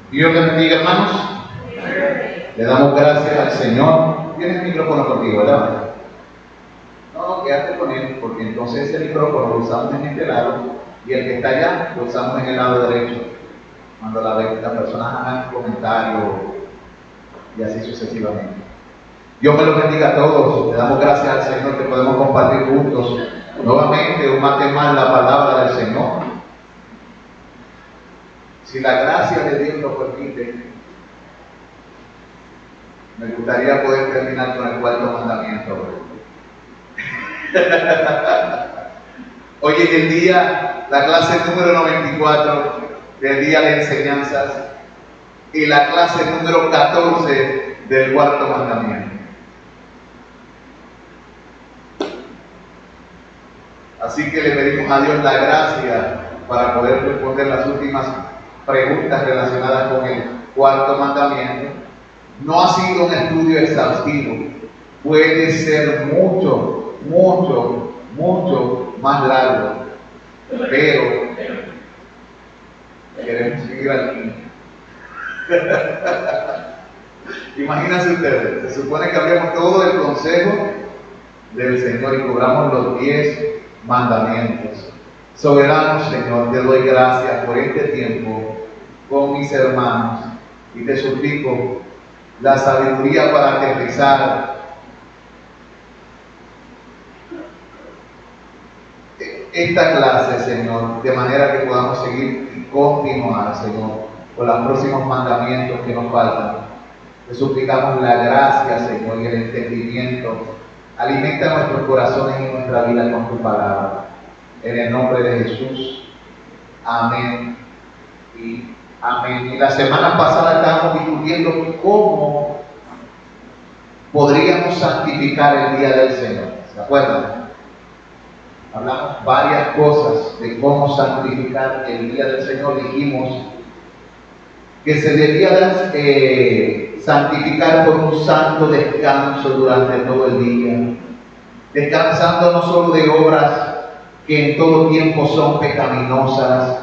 Dios les bendiga, hermanos. Le damos gracias al Señor. Tienes el micrófono contigo, ¿verdad? No, quédate con él, porque entonces ese micrófono lo usamos en este lado y el que está allá lo usamos en el lado derecho. Cuando las personas hagan comentarios y así sucesivamente. Dios me los bendiga a todos. Le damos gracias al Señor que podemos compartir juntos nuevamente un más la palabra del Señor. Si la gracia de Dios lo permite, me gustaría poder terminar con el cuarto mandamiento. Hoy es el día, la clase número 94 del día de enseñanzas y la clase número 14 del cuarto mandamiento. Así que le pedimos a Dios la gracia para poder responder las últimas preguntas relacionadas con el cuarto mandamiento. No ha sido un estudio exhaustivo, puede ser mucho más largo, pero queremos seguir aquí. Imagínense ustedes, se supone que habíamos todo el consejo del Señor y cobramos los 10 mandamientos. Soberano Señor, te doy gracias por este tiempo con mis hermanos y te suplico la sabiduría para aterrizar esta clase, Señor, de manera que podamos seguir y continuar, Señor, con los próximos mandamientos que nos faltan. Te suplicamos la gracia, Señor, y el entendimiento. Alimenta nuestros corazones y nuestra vida con tu palabra. En el nombre de Jesús. Amén y amén. Y la semana pasada estábamos discutiendo cómo podríamos santificar el día del Señor. ¿Se acuerdan? Hablamos varias cosas de cómo santificar el día del Señor. Dijimos que se debía santificar por un santo descanso durante todo el día, descansando no solo de obras que en todo tiempo son pecaminosas,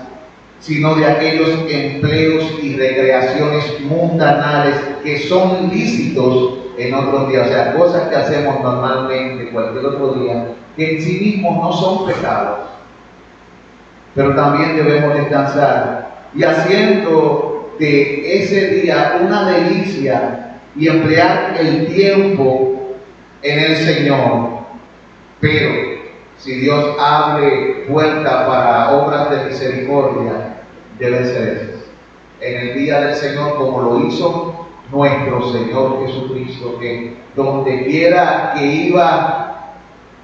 sino de aquellos empleos y recreaciones mundanales que son lícitos en otros días, o sea, cosas que hacemos normalmente cualquier otro día, que en sí mismos no son pecados, pero también debemos descansar y haciendo de ese día una delicia y emplear el tiempo en el Señor. Pero si Dios abre puerta para obras de misericordia, deben ser esas. En el día del Señor, como lo hizo nuestro Señor Jesucristo, que donde quiera que iba,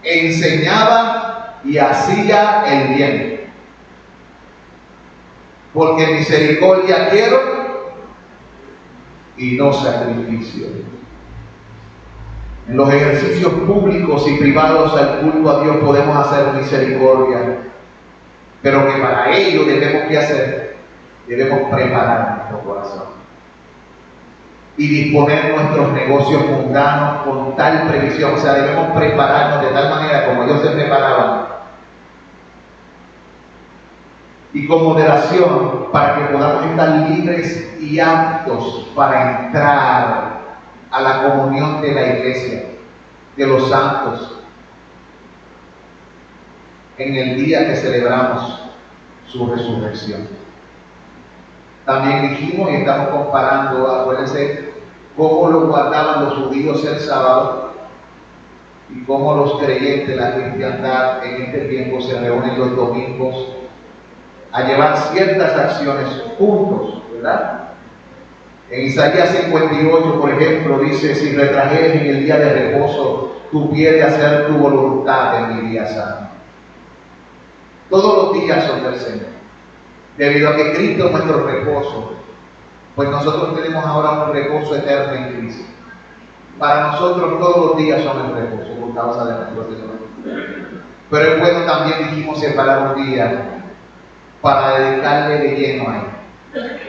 enseñaba y hacía el bien. Porque misericordia quiero y no sacrificio. En los ejercicios públicos y privados al culto a Dios podemos hacer misericordia, pero que para ello debemos preparar nuestro corazón y disponer nuestros negocios mundanos con tal previsión, o sea, debemos prepararnos de tal manera como ellos se preparaban y con moderación para que podamos estar libres y aptos para entrar a la comunión de la iglesia, de los santos, en el día que celebramos su resurrección. También dijimos y estamos comparando, acuérdense, cómo lo guardaban los judíos el sábado y cómo los creyentes, la cristiandad en este tiempo se reúnen los domingos a llevar ciertas acciones juntos, ¿verdad? En Isaías 58, por ejemplo, dice: si retrajeres en el día de reposo tu pie de hacer tu voluntad en mi día santo. Todos los días son del Señor. Debido a que Cristo es nuestro reposo, pues nosotros tenemos ahora un reposo eterno en Cristo. Para nosotros todos los días son el reposo por causa de nuestro Señor. Pero es bueno también, dijimos, separar un día para dedicarle de lleno a Él.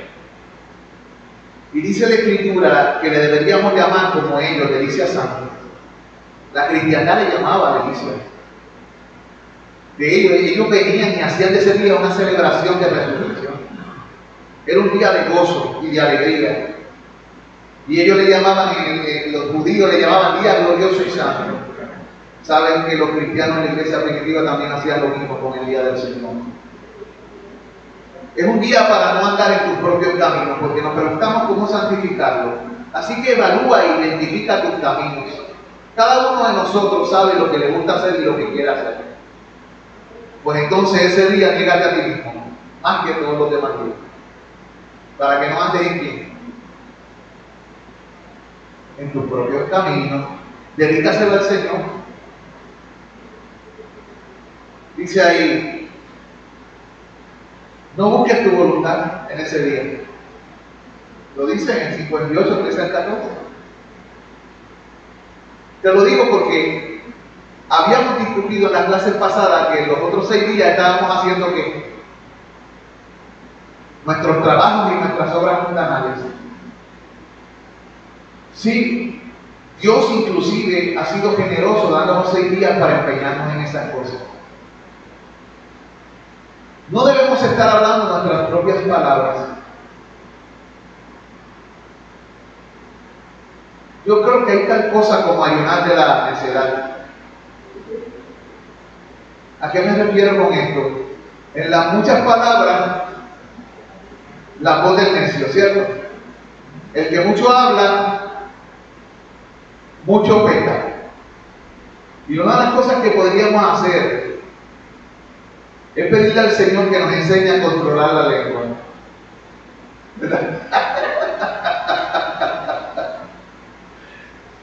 Y dice la Escritura que le deberíamos llamar como ellos, delicia santa. La cristiandad le llamaba delicia. De ellos venían y hacían de ese día una celebración de resurrección. Era un día de gozo y de alegría. Y ellos le llamaban, los judíos le llamaban día glorioso y santo. Saben que los cristianos en la iglesia primitiva también hacían lo mismo con el día del Señor. Es un día para no andar en tus propios caminos, porque nos preguntamos cómo santificarlo. Así que evalúa e identifica tus caminos. Cada uno de nosotros sabe lo que le gusta hacer y lo que quiere hacer. Pues entonces ese día niégate a ti mismo, más que todos los demás días, para que no andes en quién, en tus propios caminos. Dedícaselo al Señor. Dice ahí, no busques tu voluntad en ese día. Lo dice en el 58, 13 al 14. Te lo digo porque habíamos discutido en las clases pasadas que los otros 6 días estábamos haciendo ¿qué? Nuestros trabajos y nuestras obras mundanales. Sí, Dios inclusive ha sido generoso dándonos 6 días para empeñarnos en esas cosas. No debemos estar hablando nuestras propias palabras. Yo creo que hay tal cosa como ayunar de la necedad. ¿A qué me refiero con esto? En las muchas palabras, la voz del necio, ¿cierto? El que mucho habla, mucho peca. Y una de las cosas que podríamos hacer es pedirle al Señor que nos enseñe a controlar la lengua. ¿Verdad?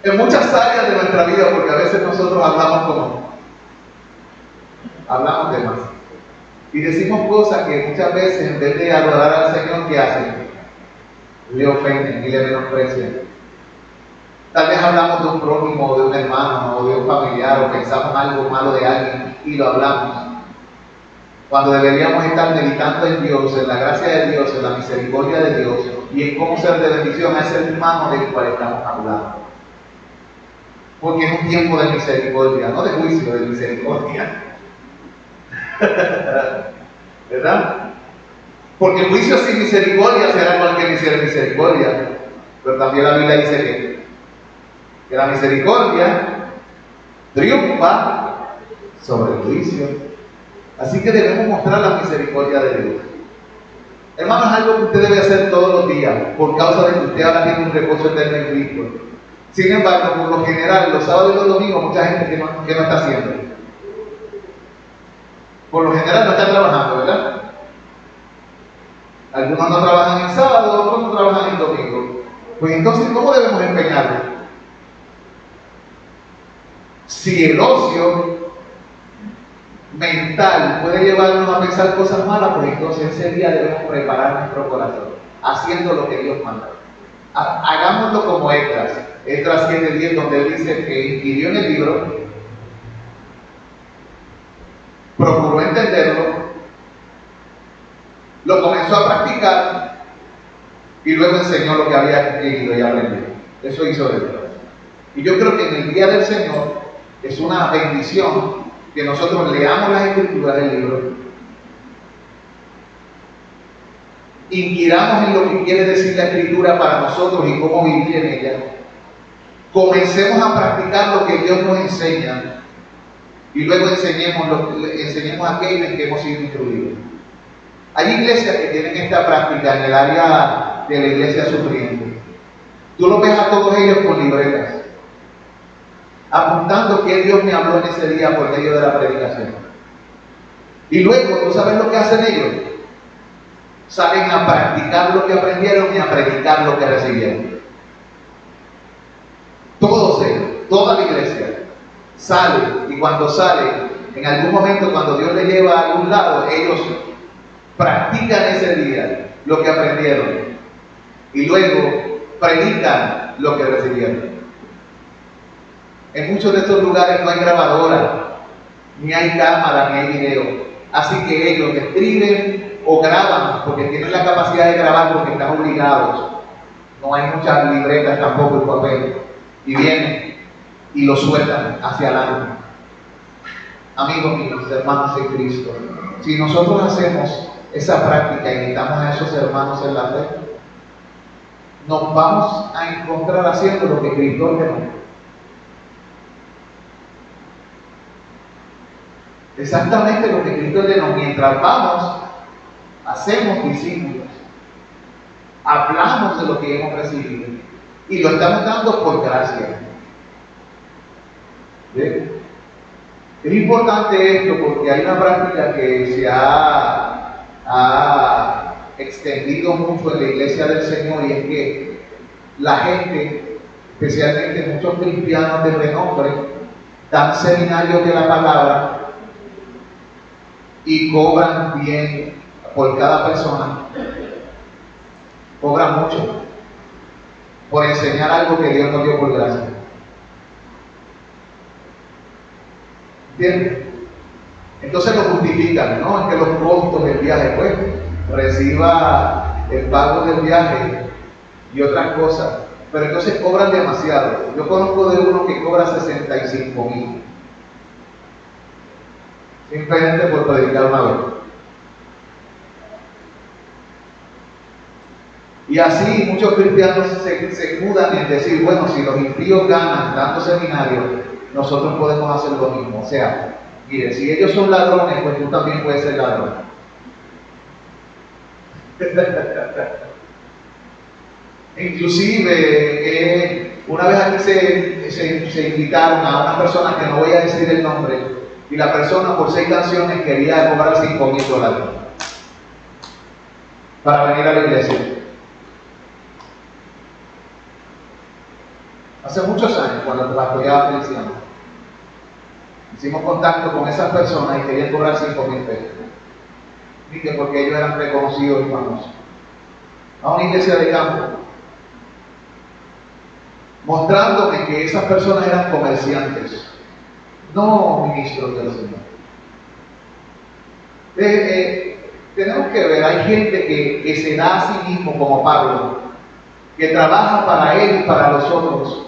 En muchas áreas de nuestra vida, porque a veces nosotros hablamos de más. Y decimos cosas que muchas veces, en vez de adorar al Señor, ¿qué hacen? Le ofenden y le menosprecian. Tal vez hablamos de un prójimo, o de un hermano, o de un familiar, o pensamos algo malo de alguien y lo hablamos. Cuando deberíamos estar meditando en Dios, en la gracia de Dios, en la misericordia de Dios y en cómo ser de bendición a ese hermano del cual estamos hablando. Porque es un tiempo de misericordia, no de juicio, de misericordia. ¿Verdad? Porque el juicio sin misericordia será cualquier misericordia. Pero también la Biblia dice que la misericordia triunfa sobre el juicio. Así que debemos mostrar la misericordia de Dios. Hermano, es algo que usted debe hacer todos los días, por causa de que usted ahora tiene un reposo eterno en Cristo. Sin embargo, por lo general, los sábados y los domingos, mucha gente que no está haciendo. Por lo general no está trabajando, ¿verdad? Algunos no trabajan en sábado, otros no trabajan en domingo. Pues entonces, ¿cómo debemos empeñarlo? Si el ocio mental puede llevarnos a pensar cosas malas, pues entonces ese día debemos preparar nuestro corazón, haciendo lo que Dios manda. Hagámoslo como Esdras 7:10, donde él dice que inquirió en el libro, procuró entenderlo, lo comenzó a practicar y luego enseñó lo que había adquirido y aprendido. Eso hizo Dios. Y yo creo que en el día del Señor es una bendición que nosotros leamos las Escrituras del libro, inquiramos en lo que quiere decir la Escritura para nosotros y cómo vivir en ella, comencemos a practicar lo que Dios nos enseña y luego enseñemos aquello en que hemos sido instruidos. Hay iglesias que tienen esta práctica en el área de la iglesia sufriente. Tú lo ves a todos ellos con libretas, apuntando que Dios me habló en ese día por medio de la predicación. Y luego, ¿tú sabes lo que hacen ellos? Salen a practicar lo que aprendieron y a predicar lo que recibieron. Todos ellos, toda la iglesia, sale, y cuando sale, en algún momento cuando Dios les lleva a algún lado, ellos practican ese día lo que aprendieron y luego predican lo que recibieron. En muchos de estos lugares no hay grabadora, ni hay cámara, ni hay video. Así que ellos escriben o graban porque tienen la capacidad de grabar porque están obligados. No hay muchas libretas tampoco en papel. Y vienen y lo sueltan hacia adelante. Amigos míos, hermanos en Cristo, si nosotros hacemos esa práctica y invitamos a esos hermanos en la fe, nos vamos a encontrar haciendo lo que Cristo ordenó. Exactamente lo que Cristo ordenó. Mientras vamos, hacemos discípulos, hablamos de lo que hemos recibido y lo estamos dando por gracia. ¿Ven? Es importante esto porque hay una práctica que se ha extendido mucho en la iglesia del Señor, y es que la gente, especialmente muchos cristianos de renombre, dan seminarios de la palabra y cobran bien por cada persona, cobran mucho por enseñar algo que Dios nos dio por gracia. ¿Entienden? Entonces lo justifican, ¿no? Es que los costos del viaje, pues, reciba el pago del viaje y otras cosas, pero entonces cobran demasiado. Yo conozco de uno que cobra 65,000 simplemente por predicar una vez. Y así muchos cristianos se mudan en decir, bueno, si los impíos ganan dando seminarios, nosotros podemos hacer lo mismo. O sea, mire, si ellos son ladrones, pues tú también puedes ser ladrón. Inclusive, una vez aquí se invitaron a una persona que no voy a decir el nombre, y la persona por 6 canciones quería cobrar $5,000 para venir a la iglesia. Hace muchos años, cuando pastoreaba Feliciano, hicimos contacto con esas personas y querían cobrar $5,000. Dije, porque ellos eran reconocidos y famosos. A una iglesia de campo, mostrándome que esas personas eran comerciantes, no ministros del Señor. Tenemos que ver, hay gente que se da a sí mismo como Pablo, que trabaja para él y para los otros,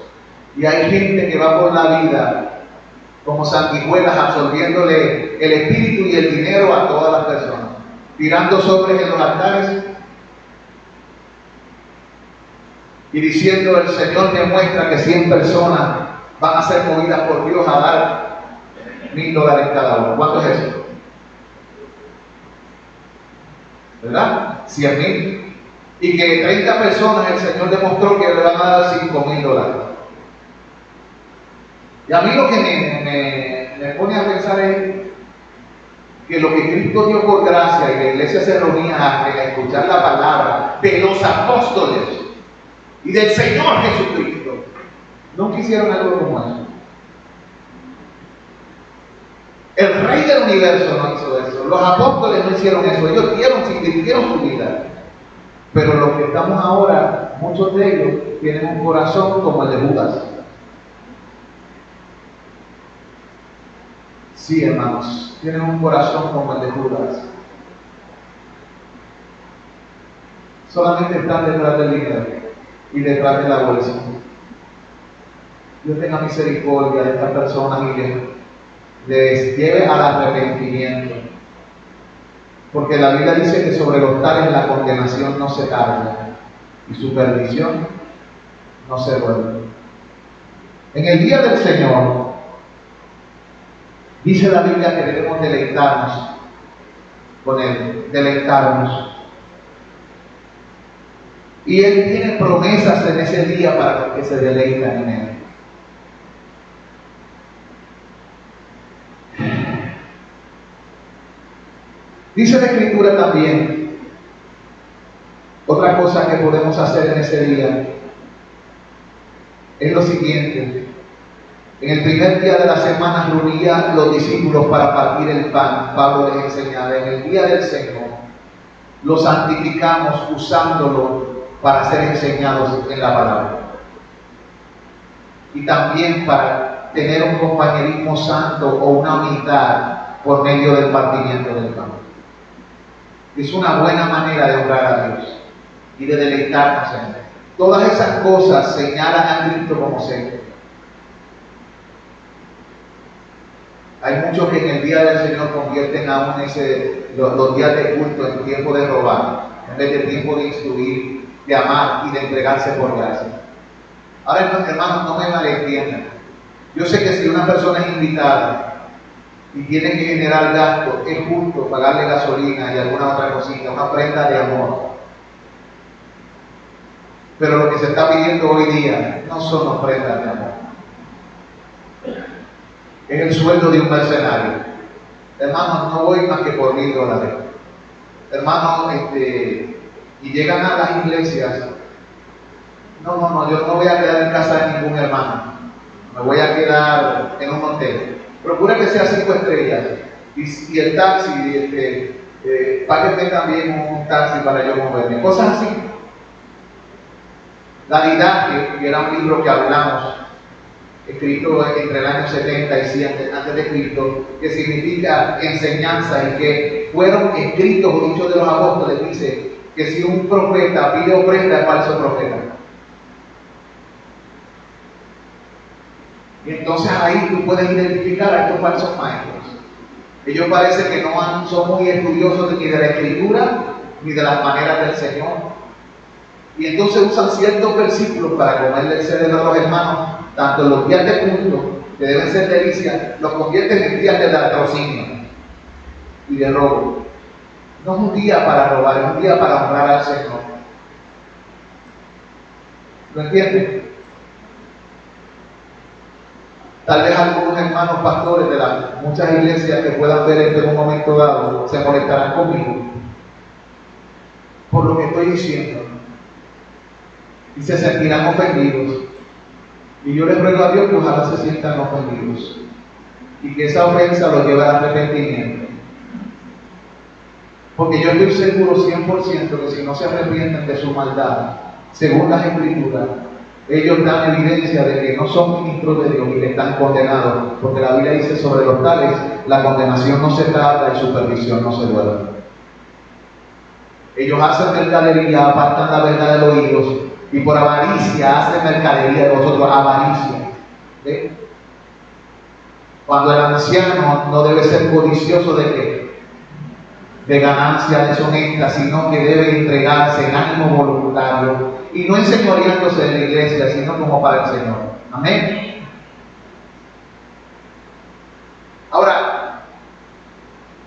y hay gente que va por la vida como sanguijuelas, absorbiéndole el espíritu y el dinero a todas las personas, tirando sobres en los altares y diciendo, el Señor demuestra que 100 personas van a ser movidas por Dios a dar $1,000 cada uno. ¿Cuánto es eso? ¿Verdad? 100,000. Y que 30 personas el Señor demostró que le van a dar $5,000. Y a mí lo que me pone a pensar es que lo que Cristo dio por gracia, y la iglesia se reunía a escuchar la palabra de los apóstoles y del Señor Jesucristo, no quisieron algo como eso. El Rey del universo no hizo eso, los apóstoles no hicieron eso, ellos dieron su vida. Pero los que estamos ahora, muchos de ellos tienen un corazón como el de Judas. Sí, hermanos, tienen un corazón como el de Judas. Solamente están detrás del dinero y detrás de la bolsa. Dios tenga misericordia de estas personas y les lleve al arrepentimiento. Porque la Biblia dice que sobre los tales la condenación no se tarda y su perdición no se vuelve. En el día del Señor, dice la Biblia que debemos deleitarnos con Él, deleitarnos. Y Él tiene promesas en ese día para los que se deleitan en Él. Dice la Escritura también, otra cosa que podemos hacer en ese día es lo siguiente. En el primer día de la semana reunía los discípulos para partir el pan. Pablo les enseñaba, en el día del Señor lo santificamos usándolo para ser enseñados en la palabra. Y también para tener un compañerismo santo o una unidad por medio del partimiento del pan. Es una buena manera de honrar a Dios y de deleitarnos en Él. Todas esas cosas señalan a Cristo como Señor. Hay muchos que en el día del Señor convierten aún los días de culto en tiempo de robar, en vez de tiempo de instruir, de amar y de entregarse por gracia. Ahora, hermanos, no me malentiendan. Yo sé que si una persona es invitada y tiene que generar gastos, es justo pagarle gasolina y alguna otra cosita, una prenda de amor. Pero lo que se está pidiendo hoy día no son ofrendas de amor. Es el sueldo de un mercenario. Hermanos, no voy más que por $1000. Hermanos, y llegan a las iglesias. No, yo no voy a quedar en casa de ningún hermano. Me voy a quedar en un hotel. Procura que sea 5 estrellas. Y el taxi, páguete también un taxi para yo moverme. Cosas así. La Didache, que era un libro que hablamos, escrito entre el año 70 y 100 antes de Cristo, que significa enseñanza y que fueron escritos o dichos de los apóstoles, dice que si un profeta pide ofrenda es falso profeta. Y entonces ahí tú puedes identificar a estos falsos maestros. Ellos parece que no son muy estudiosos ni de la Escritura ni de las maneras del Señor. Y entonces usan ciertos versículos para comerle el cerebro a los hermanos, tanto en los días de culto, que deben ser delicias, los convierten en días de latrocinio y de robo. No es un día para robar, es un día para honrar al Señor. ¿Lo entienden? Tal vez algunos hermanos pastores de las muchas iglesias que puedan ver esto en un momento dado se molestarán conmigo por lo que estoy diciendo y se sentirán ofendidos. Y yo les ruego a Dios que ojalá se sientan ofendidos y que esa ofensa los lleve al arrepentimiento. Porque yo estoy seguro 100% que si no se arrepienten de su maldad, según las Escrituras, ellos dan evidencia de que no son ministros de Dios y que están condenados, porque la Biblia dice sobre los tales, la condenación no se trata y su perdición no se duerme. Ellos hacen mercadería, apartan la verdad de los hijos y por avaricia hacen mercadería de vosotros, avaricia. ¿Ve? Cuando el anciano no debe ser codicioso de qué? De ganancia deshonesta, sino que debe entregarse en ánimo voluntario y no enseñoreándose de la iglesia, sino como para el Señor. Amén. Ahora,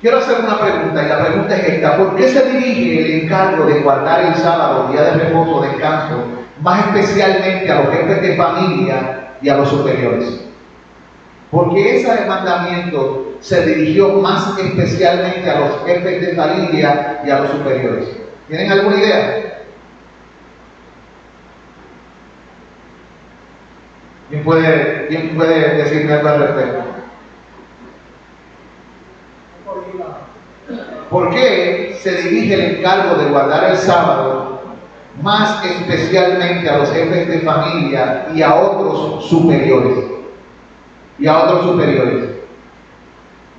quiero hacer una pregunta, y la pregunta es esta: ¿por qué se dirige el encargo de guardar el sábado, día de reposo, descanso, más especialmente a los jefes de familia y a los superiores? Porque ese mandamiento se dirigió más especialmente a los jefes de familia y a los superiores. ¿Tienen alguna idea? ¿Quién puede decirme algo al respecto? ¿Por qué se dirige el encargo de guardar el sábado más especialmente a los jefes de familia y a otros superiores?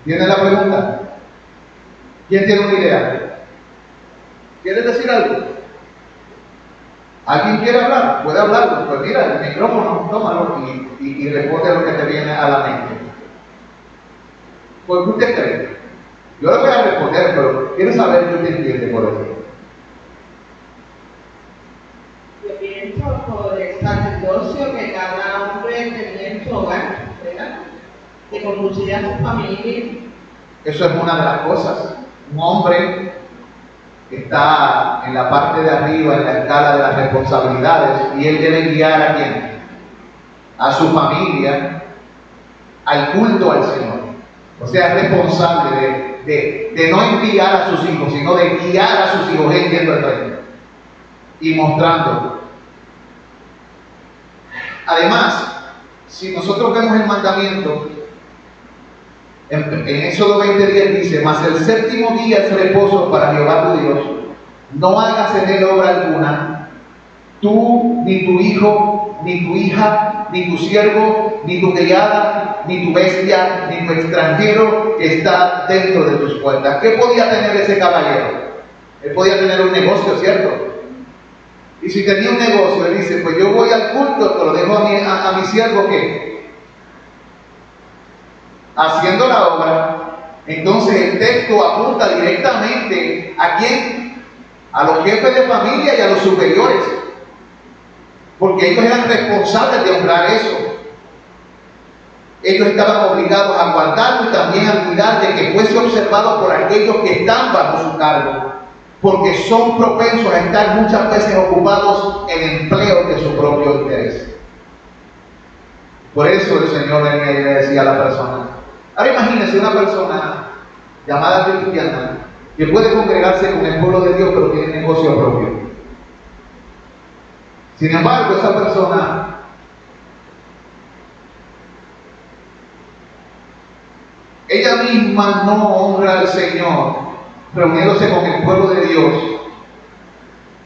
¿Tienen la pregunta? ¿Quién tiene una idea? ¿Quieres decir algo? ¿Alguien quiere hablar? ¿Puede hablar? Pues mira, el micrófono, tómalo y responde a lo que te viene a la mente. ¿Por qué usted cree? Yo le voy a responder, pero quiero saber qué usted entiende por eso. Yo pienso por el sacerdocio que cada hombre tenía en su hogar, ¿verdad? Que conducía a su familia. Eso es una de las cosas. Un hombre está en la parte de arriba, en la escala de las responsabilidades, y él debe guiar ¿a quién? A su familia, al culto al Señor. O sea, es responsable de no enviar a sus hijos, sino de guiar a sus hijos yendo al reino y mostrando. Además, si nosotros vemos el mandamiento, en Éxodo 20:10 dice: mas el séptimo día es reposo para Jehová tu Dios, no hagas en él obra alguna, tú, ni tu hijo, ni tu hija, ni tu siervo, ni tu criada, ni tu bestia, ni tu extranjero que está dentro de tus puertas. ¿Qué podía tener ese caballero? Él podía tener un negocio, ¿cierto? Y si tenía un negocio, él dice, pues yo voy al culto, te lo dejo a mi siervo que haciendo la obra. Entonces el texto apunta directamente ¿a quién? A los jefes de familia y a los superiores, porque ellos eran responsables de honrar eso. Ellos estaban obligados a guardarlo y también a cuidar de que fuese observado por aquellos que están bajo su cargo, porque son propensos a estar muchas veces ocupados en empleos de su propio interés. Por eso el Señor venía y le decía a la persona. Ahora imagínense una persona llamada cristiana que puede congregarse con el pueblo de Dios pero tiene negocio propio. Sin embargo, esa persona ella misma no honra al Señor reuniéndose con el pueblo de Dios,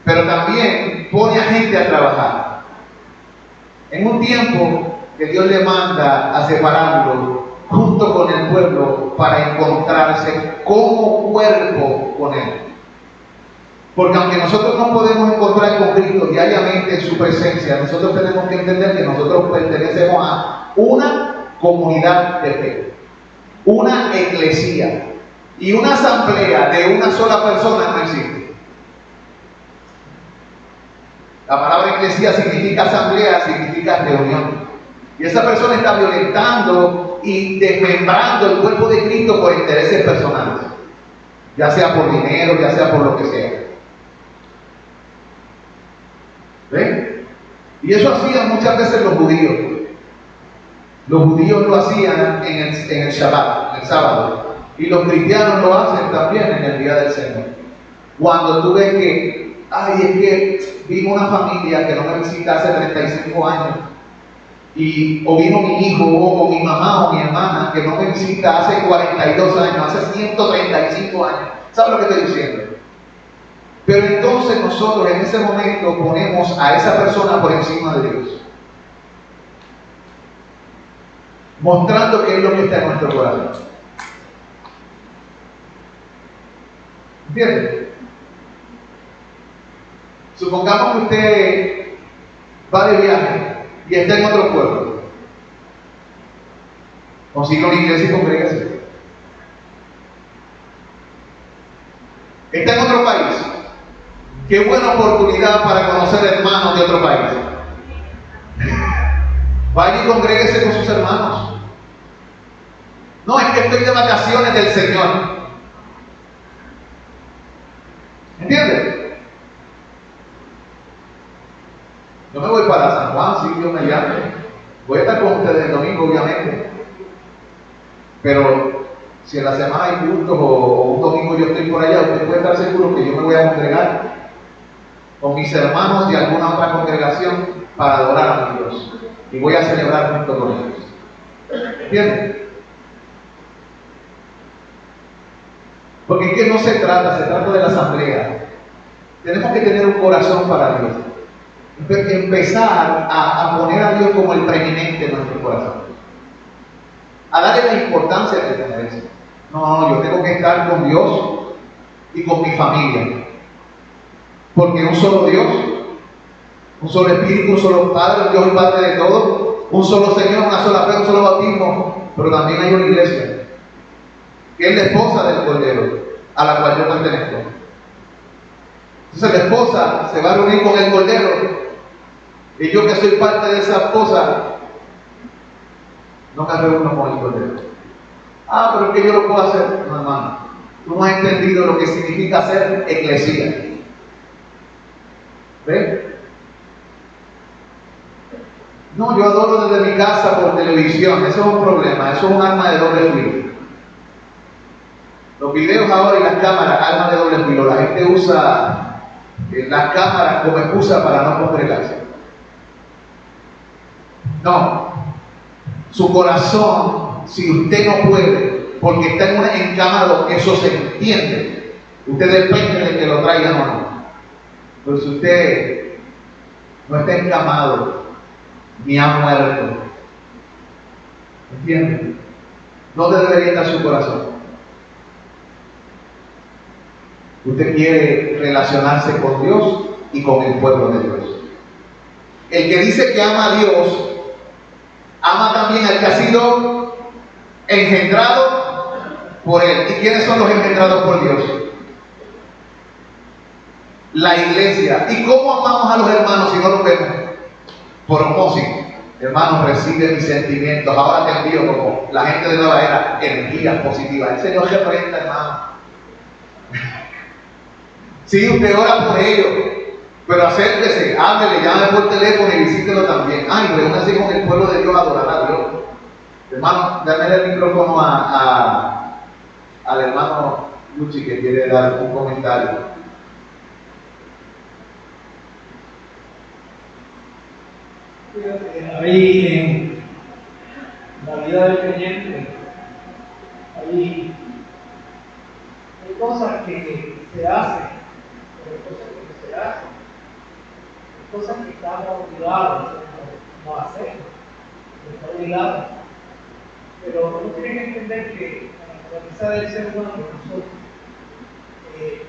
pero también pone a gente a trabajar. En un tiempo que Dios le manda a separarlo junto con el pueblo para encontrarse como cuerpo con Él. Porque aunque nosotros no podemos encontrar con Cristo diariamente en su presencia, nosotros tenemos que entender que nosotros pertenecemos a una comunidad de fe, una eclesía, y una asamblea de una sola persona no existe. La palabra eclesía significa asamblea, significa reunión. Y esa persona está violentando y desmembrando el cuerpo de Cristo por intereses personales, ya sea por dinero, ya sea por lo que sea. ¿Ven? Y eso hacían muchas veces los judíos. Los judíos lo hacían en el Shabbat, en el sábado. Y los cristianos lo hacen también en el día del Señor. Cuando tú ves que, ay, es que vino una familia que no me visita hace 35 años, o vino mi hijo, o mi mamá, o mi hermana, que no me visita hace 42 años, hace 135 años. ¿Sabes lo que estoy diciendo? Pero entonces nosotros en ese momento ponemos a esa persona por encima de Dios, mostrando que es lo que está en nuestro corazón. ¿Entiendes? Supongamos que usted va de viaje y está en otro pueblo. Consiga una iglesia y congrégase. Está en otro país. Qué buena oportunidad para conocer hermanos de otro país. Vaya y congréguese con sus hermanos. No, es que estoy de vacaciones del Señor. ¿Entiendes? Yo me voy para San Juan, si Dios me llame. Voy a estar con ustedes el domingo, obviamente. Pero si en la semana hay cultos o un domingo yo estoy por allá, usted puede estar seguro que yo me voy a congregar con mis hermanos de alguna otra congregación para adorar a mi Dios. Y voy a celebrar junto con ellos. ¿Entiendes? Porque es que no se trata de la asamblea. Tenemos que tener un corazón para Dios. Empezar a poner a Dios como el preeminente en nuestro corazón. A darle la importancia que tener eso. No, yo tengo que estar con Dios y con mi familia. Porque un solo Dios, un solo Espíritu, un solo Padre, Dios y Padre de todos, un solo Señor, una sola fe, un solo bautismo. Pero también hay una iglesia que es la esposa del Cordero, a la cual yo pertenezco. Entonces la esposa se va a reunir con el Cordero, y yo que soy parte de esa esposa, no me reúno con el Cordero. Ah, pero es que yo lo puedo hacer. No, hermano, tú no has entendido lo que significa ser eclesía. ¿Ves? No, yo adoro desde mi casa por televisión. Eso es un problema, eso es un arma de doble filo. Los videos ahora y las cámaras, armas de doble filo. La gente usa las cámaras como excusa para no congregarse. No. Su corazón, si usted no puede, porque está en un encamado, eso se entiende. Usted depende de que lo traigan o no. Pero si usted no está encamado, ni ha muerto. ¿Entiendes? ¿Dónde debería estar su corazón? Usted quiere relacionarse con Dios y con el pueblo de Dios. El que dice que ama a Dios, ama también al que ha sido engendrado por Él. ¿Y quiénes son los engendrados por Dios? La iglesia. ¿Y cómo amamos a los hermanos si no los vemos? Por osmosis. Hermano, recibe mis sentimientos. Ahora te envío, como la gente de Nueva Era, energías positivas. El Señor representa, hermano. Sí, usted ora por ellos, pero acérquese, háblele, llame por teléfono y visítelo también. Ay, reúnase con el pueblo de Dios a adorar a Dios. Hermano, dame el micrófono al hermano Luchi que quiere dar un comentario. Ahí en la vida del creyente hay cosas que se hacen, pero hay cosas que no se hacen, hay cosas que estamos obligados no a hacer, estamos obligados. Pero uno tiene que entender que la naturaleza del ser humano de nosotros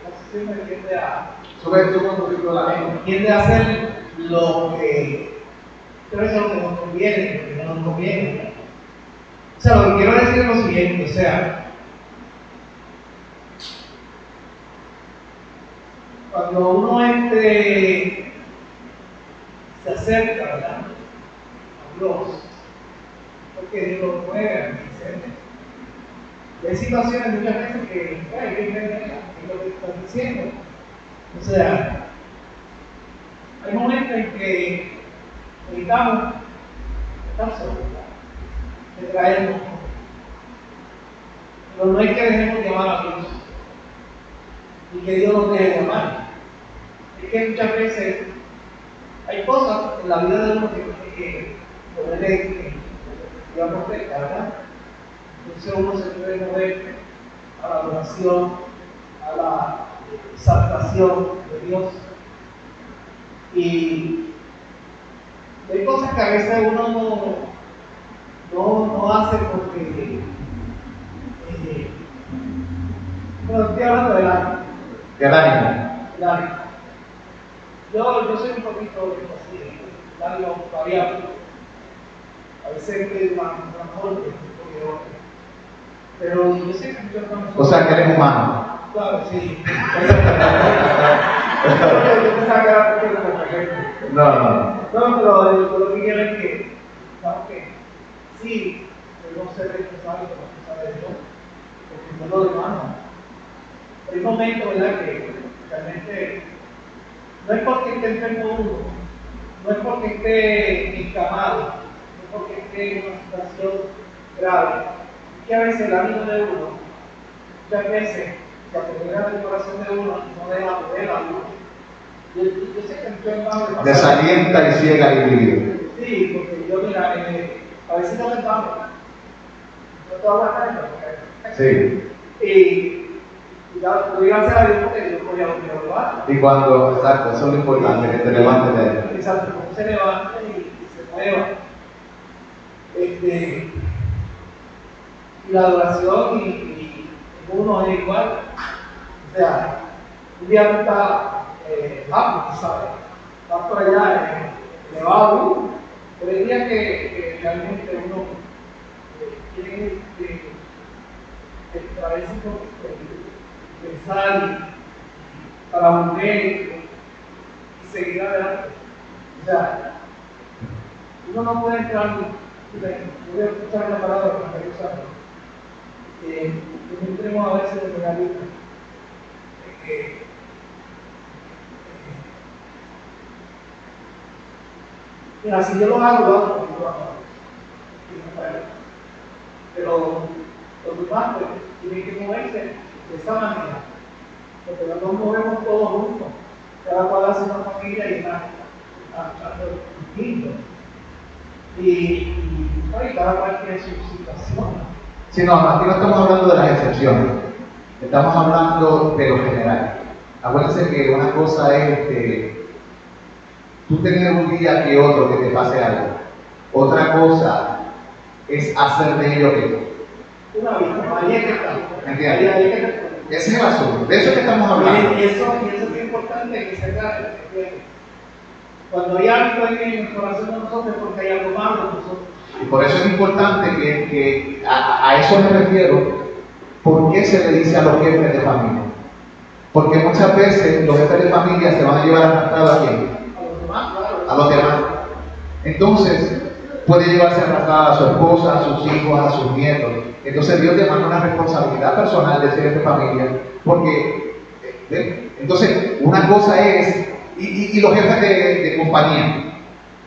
casi siempre tiende a hacer lo que nos conviene, lo que no nos conviene. O sea, lo que quiero decir es lo siguiente, o sea, cuando uno se acerca, ¿verdad?, a Dios, porque Dios lo mueve a mi ser. Y hay situaciones muchas veces que, ay, ¿qué es lo que estás diciendo? O sea, hay momentos en que necesitamos estar solos, de traernos, pero no es que dejemos de llamar a Dios, ni que Dios nos deje de llamar. Es que muchas veces hay cosas en la vida de uno que tiene que ponerle, digamos, ¿verdad? Entonces uno se puede mover a la adoración, a la exaltación de Dios. Y hay cosas que a veces uno no hace porque bueno, estoy hablando del ánimo. Del ánimo. El ánimo. Yo soy un poquito así, el ánimo variable. A veces es más fuerte que otro. Pero yo sé que yo no. O sea que eres humano. Claro, sí. Yo pensaba que era porque era perfecto. No. No, pero lo que quiero es que, ¿sabes qué? Sí, debemos ser responsables de las cosas de Dios, porque no lo demás. Hay un momento, ¿verdad?, que realmente no es porque esté enfermo uno, no es porque esté encamado, no es porque esté en una situación grave. Es que a veces el ánimo de uno, muchas veces, la primera del corazón de uno no deja poder a uno. Yo sé que muchos hermanos desalienta y ciega el individuo. Sí, porque yo, mira, a veces no me vamos. Yo estoy aguantando. Sí. Y ya, gracias a Dios porque yo podía levantar. Y cuando, exacto, eso es lo importante, que te levantes de ahí. Exacto, como se levanta y se mueva. Y la adoración y uno es igual. O sea, un día no está tú sabes, está por allá elevado, pero el día que realmente uno tiene que traerse pensar para volver y seguir adelante. O sea, uno no puede entrar, voy a escuchar la palabra para que usarlo. No entremos a veces en legalismo. Mira, si yo lo hago, lo hago. Pero los demás tienen que moverse de esa manera. Porque no nos movemos todos juntos. Cada cual hace una familia y está distinto. Y cada cual tiene su situación. Sí, no, aquí no estamos hablando de las excepciones. Estamos hablando de lo general. Acuérdense que una cosa es tú tener un día que otro que te pase algo. Otra cosa es hacer de ello que. Una víctima, ahí es que está. ¿Entiendes? Ahí es que está. Ese es el asunto. De eso es que estamos hablando. Y eso es importante que se haga. Cuando hay algo en el corazón de nosotros es porque hay algo malo en nosotros. Y por eso es importante que a eso me refiero. ¿Por qué se le dice a los jefes de familia? Porque muchas veces los jefes de familia se van a llevar arrastrado a quién? A los demás, claro. A los demás. Entonces, puede llevarse arrastrada a su esposa, a sus hijos, a sus nietos. Entonces Dios demanda una responsabilidad personal de ser jefe de familia. Porque, entonces, una cosa es, y los jefes de compañía,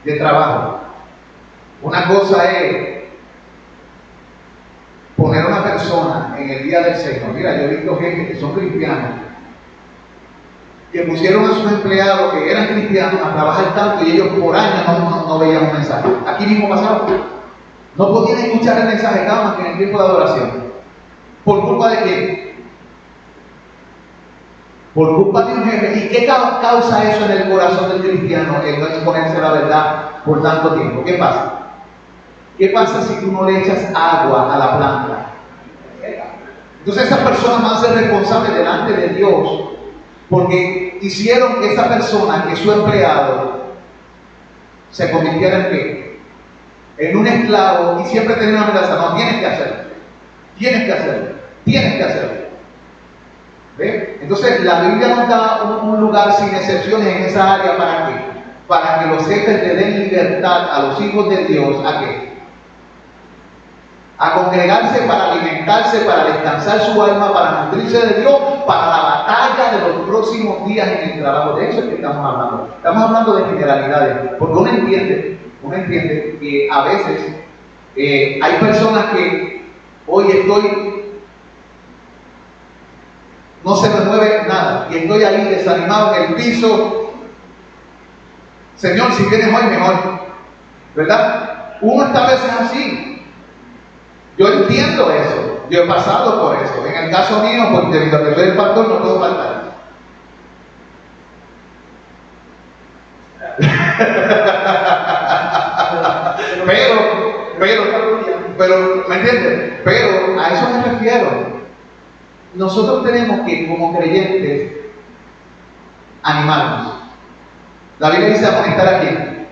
de trabajo. Una cosa es poner a una persona en el día del Señor. Mira, yo he visto gente que son cristianos, que pusieron a sus empleados que eran cristianos a trabajar tanto y ellos por años no veían un mensaje. Aquí mismo pasaba. No podían escuchar el mensaje cada más que en el tiempo de adoración. ¿Por culpa de quién? Por culpa de un jefe. ¿Y qué causa eso en el corazón del cristiano, el no exponerse a la verdad por tanto tiempo? ¿Qué pasa? ¿Qué pasa si tú no le echas agua a la planta? Entonces esas personas van a ser responsables delante de Dios porque hicieron que esa persona, que su empleado, se convirtiera en qué? En un esclavo y siempre tenía una amenaza. No, tienes que hacerlo. Tienes que hacerlo. Tienes que hacerlo. ¿Ve? Entonces la Biblia nos da un lugar sin excepciones en esa área. ¿Para qué? Para que los jefes le den libertad a los hijos de Dios. ¿A qué? A congregarse para alimentarse, para descansar su alma, para nutrirse de Dios, para la batalla de los próximos días en el trabajo. De eso es que estamos hablando. Estamos hablando de generalidades, porque uno entiende que a veces hay personas que hoy no se me mueve nada y estoy ahí desanimado en el piso. Señor, si vienes hoy mejor, ¿verdad? Uno está a veces así. Yo entiendo eso, yo he pasado por eso. En el caso mío, porque debido a que soy el pastor, no puedo faltar. pero, ¿me entiendes? Pero a eso me refiero. Nosotros tenemos que, como creyentes, animarnos. La Biblia dice amonestar a quién?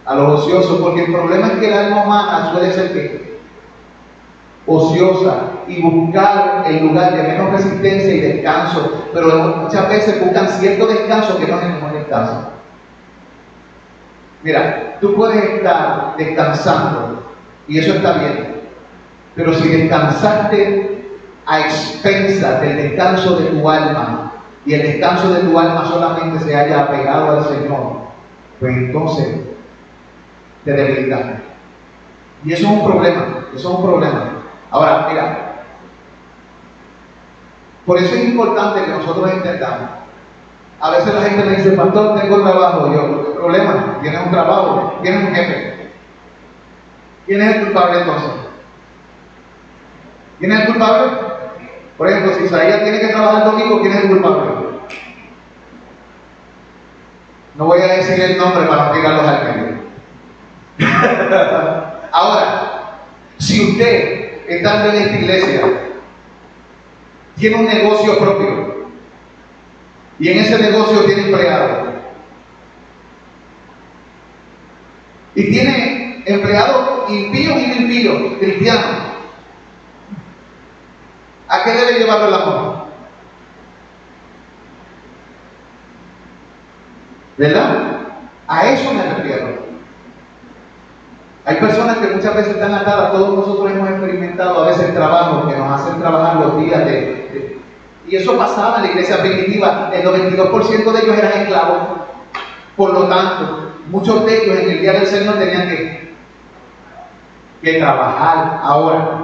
A los ociosos, porque el problema es que el alma humana suele ser ¿qué? Ociosa y buscar el lugar de menos resistencia y descanso, pero muchas veces buscan cierto descanso que no es el mejor descanso. Mira, tú puedes estar descansando y eso está bien, pero si descansaste a expensas del descanso de tu alma y el descanso de tu alma solamente se haya apegado al Señor, pues entonces te debilitaste. Y eso es un problema, Ahora, mira, por eso es importante que nosotros entendamos. A veces la gente me dice, pastor, tengo trabajo. Yo, ¿qué problema? Tienes un trabajo, tienes un jefe. ¿Quién es el culpable entonces? ¿Quién es el culpable? Por ejemplo, si Isaías tiene que trabajar domingo, ¿quién es el culpable? No voy a decir el nombre para no tirarlos al medio. Ahora, si usted, estando en esta iglesia, tiene un negocio propio y en ese negocio tiene empleados y tiene empleados impíos y no impíos, cristianos, ¿a qué debe llevarlo el amor? ¿Verdad? A eso me refiero. Hay personas que muchas veces están atadas. Todos nosotros hemos experimentado a veces trabajos que nos hacen trabajar los días y eso pasaba en la iglesia primitiva. El 92% de ellos eran esclavos. Por lo tanto, muchos de ellos en el día del Señor tenían que trabajar. Ahora,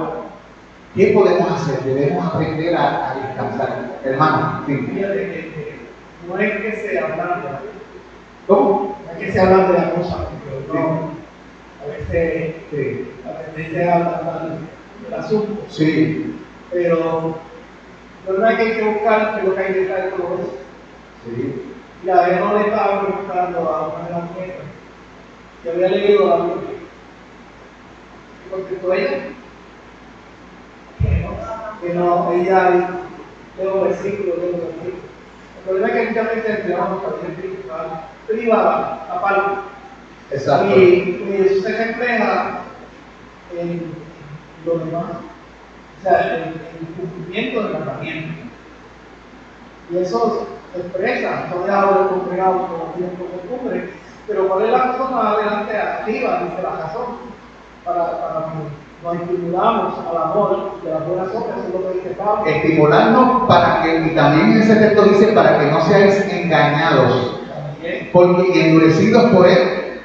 ¿qué podemos hacer? Debemos aprender a descansar. Hermano, Fíjate que no es que se habla. ¿cómo? No es que se habla de la cosa, no. A veces se habla del asunto. Sí. Pero verdad que hay que buscar lo que hay detrás de todo eso. Sí. Y a ver, no le estaba preguntando a una de las mujeres que había leído la Biblia. ¿Qué contestó ella? Que no, ella leo versículos. El problema es que muchas veces empleamos también privada, aparte. Exacto. Y eso se refleja en lo demás. O sea, en el cumplimiento del mandamiento. Y eso se expresa, no deja de congregado como tiempo costumbre, pero ¿cuál es la razón más adelante activa? Dice la razón, para que nos estimulamos al amor de las buenas obras, eso es lo que dice Pablo. Estimularnos para que, y también en ese texto dice, para que no seáis engañados, porque endurecidos por él.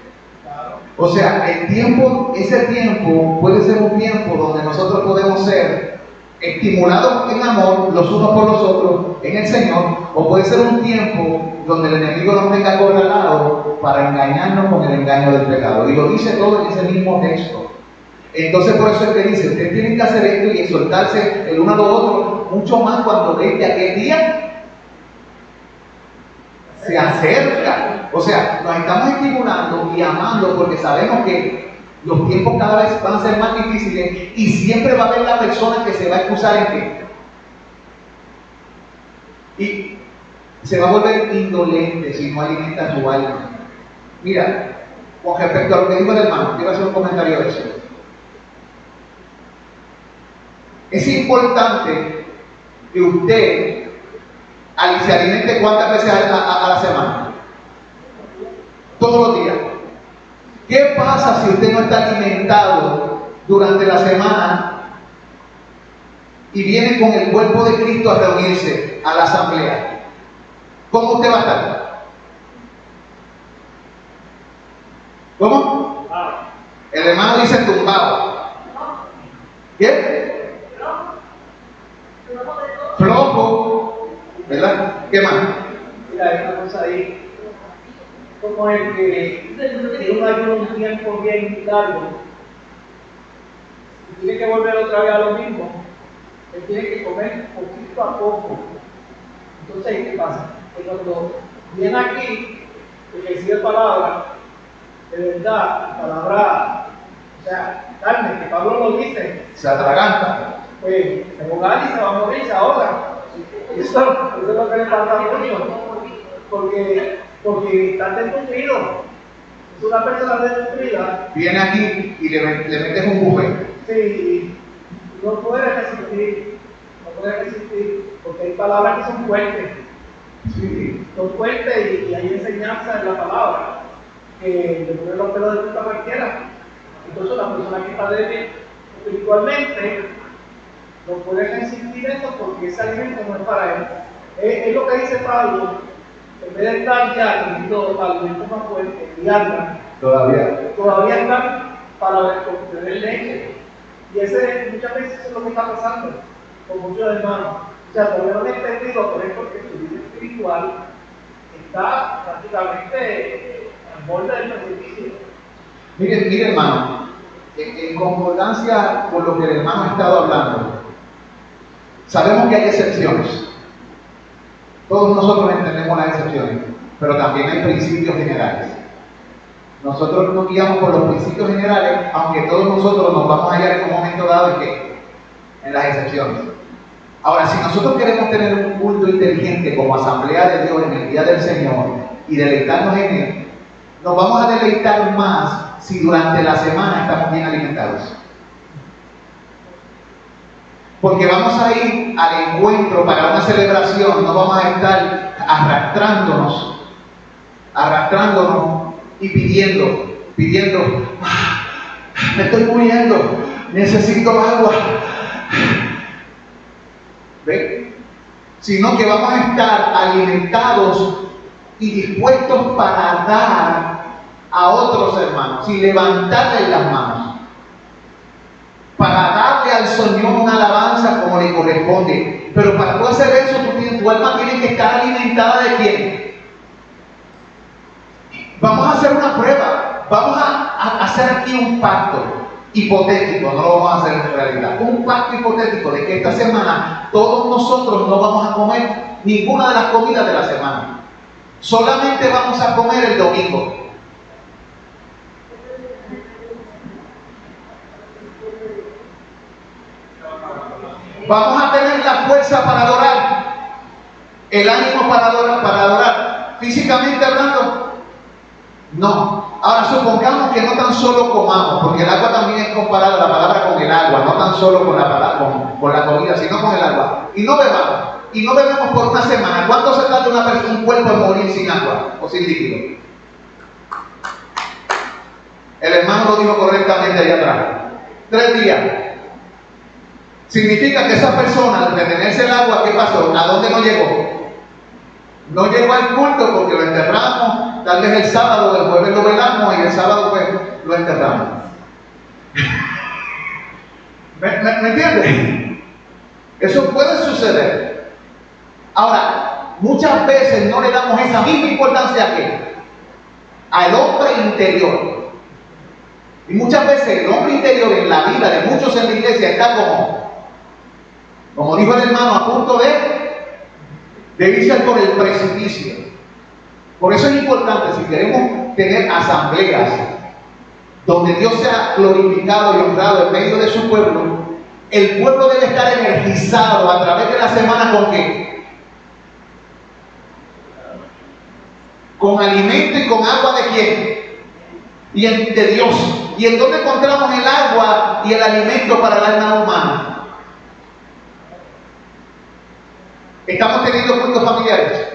O sea, ese tiempo puede ser un tiempo donde nosotros podemos ser estimulados en amor los unos por los otros en el Señor, o puede ser un tiempo donde el enemigo nos tenga acorralado para engañarnos con el engaño del pecado. Y lo dice todo en ese mismo texto. Entonces por eso es que dice, ustedes tienen que hacer esto y exhortarse el uno al otro, mucho más cuando ven que aquel día se acerca. O sea, nos estamos estimulando y amando porque sabemos que los tiempos cada vez van a ser más difíciles y siempre va a haber la persona que se va a excusar en qué. Y se va a volver indolente si no alimenta su alma. Mira, con respecto a lo que dijo el hermano, quiero hacer un comentario de eso. Es importante que usted se alimente ¿cuántas veces a la semana? Todos los días. ¿Qué pasa si usted no está alimentado durante la semana y viene con el cuerpo de Cristo a reunirse a la asamblea? ¿Cómo usted va a estar? ¿Cómo? El hermano dice tumbado. ¿Qué? Flojo. ¿Verdad? ¿Qué más? Mira, hay una cosa ahí. Como el que tiene un ayuno un tiempo bien largo y tiene que volver otra vez a lo mismo, él tiene que comer poquito a poco. Entonces, ¿qué pasa? Que cuando viene aquí y recibe palabra, de verdad, palabra, o sea, carne, que Pablo lo dice, Se atraganta. pues se va a ahogar y se va a morir, se ahoga. Eso es lo que le pasa mucho, porque está desnutrido. Es una persona desnutrida. Viene aquí y le metes un buffet. Sí, no puede resistir, porque hay palabras que son fuertes. Sí. Son fuertes y hay enseñanza en la palabra que le pone los pelos de punta a cualquiera. Entonces la persona que está débil espiritualmente no puede resistir eso porque ese alimento no es para él. Es lo que dice Pablo. En vez de estar ya comiendo alimentos más fuertes, diarra, todavía están para obtener leche. Y muchas veces eso es lo que está pasando con muchos hermanos. O sea, todavía no han entendido por eso porque su vida espiritual está prácticamente al borde del precipicio. Mire hermano, en concordancia con lo que el hermano ha estado hablando, sabemos que hay excepciones. Todos nosotros entendemos las excepciones, pero también hay principios generales. Nosotros nos guiamos por los principios generales, aunque todos nosotros nos vamos a hallar en un momento dado en las excepciones. Ahora, si nosotros queremos tener un culto inteligente como asamblea de Dios en el día del Señor y deleitarnos en Él, nos vamos a deleitar más si durante la semana estamos bien alimentados. Porque vamos a ir al encuentro para una celebración, no vamos a estar arrastrándonos y pidiendo, me estoy muriendo, necesito agua. ¿Ven? Sino que vamos a estar alimentados y dispuestos para dar a otros hermanos y levantarles las manos. Para darle al Señor una alabanza como le corresponde. Pero para tú hacer eso, tu alma tiene que estar alimentada ¿de quién? Vamos a hacer una prueba. Vamos a hacer aquí un pacto hipotético, no lo vamos a hacer en realidad. Un pacto hipotético de que esta semana todos nosotros no vamos a comer ninguna de las comidas de la semana. Solamente vamos a comer el domingo. Vamos a tener la fuerza para adorar, el ánimo para adorar. Físicamente hablando, no. Ahora supongamos que no tan solo comamos, porque el agua también es comparada la palabra con el agua, no tan solo con la palabra, con la comida, sino con el agua. Y no bebamos. Y no bebemos por una semana. ¿Cuánto se tarda una persona, un cuerpo en morir sin agua o sin líquido? El hermano lo dijo correctamente allá atrás. 3 días. Significa que esa persona, al detenerse el agua, ¿qué pasó? ¿A dónde no llegó? No llegó al culto porque lo enterramos. Tal vez el sábado, el jueves lo velamos y el sábado pues lo enterramos. ¿Me entiendes? Eso puede suceder. Ahora, muchas veces no le damos esa misma importancia a ¿qué? Al hombre interior. Y muchas veces el hombre interior en la vida de muchos en la iglesia está como dijo el hermano, a punto de irse por el precipicio. Por eso es importante, si queremos tener asambleas donde Dios sea glorificado y honrado en medio de su pueblo, el pueblo debe estar energizado a través de la semana ¿con qué? Con alimento y con agua ¿de quién? Y de Dios. ¿Y en dónde encontramos el agua y el alimento para el alma humana? ¿Estamos teniendo cultos familiares?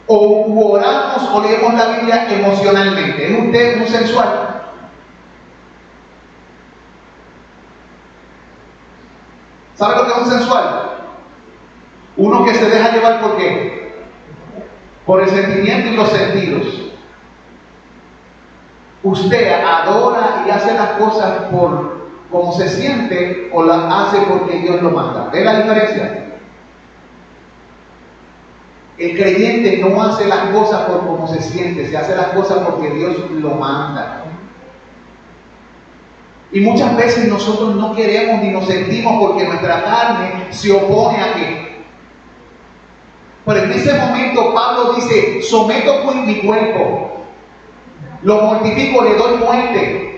¿O oramos o leemos la Biblia emocionalmente? ¿Es usted un sensual? ¿Sabe lo que es un sensual? Uno que se deja llevar ¿por qué? Por el sentimiento y los sentidos. Usted adora y hace las cosas por cómo se siente o las hace porque Dios lo manda. ¿Ve la diferencia? El creyente no hace las cosas por cómo se siente, se hace las cosas porque Dios lo manda. Y muchas veces nosotros no queremos ni nos sentimos porque nuestra carne se opone a qué. Pero en ese momento Pablo dice, someto pues mi cuerpo, lo mortifico, le doy muerte.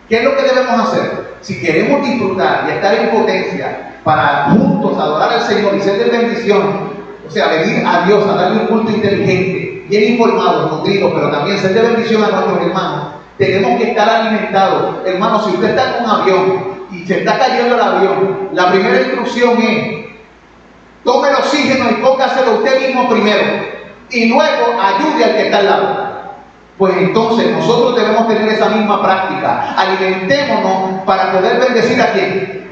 ¿Qué es lo que debemos hacer? Si queremos disfrutar y estar en potencia para juntos adorar al Señor y ser de bendición, o sea, venir a Dios a darle un culto inteligente, bien informado, nutrido, pero también ser de bendición a nuestros hermanos, tenemos que estar alimentados. Hermano, si usted está en un avión y se está cayendo el avión, la primera instrucción es: tome el oxígeno y póngaselo usted mismo primero, y luego ayude al que está al lado. Pues entonces nosotros debemos tener esa misma práctica. Alimentémonos para poder bendecir a quién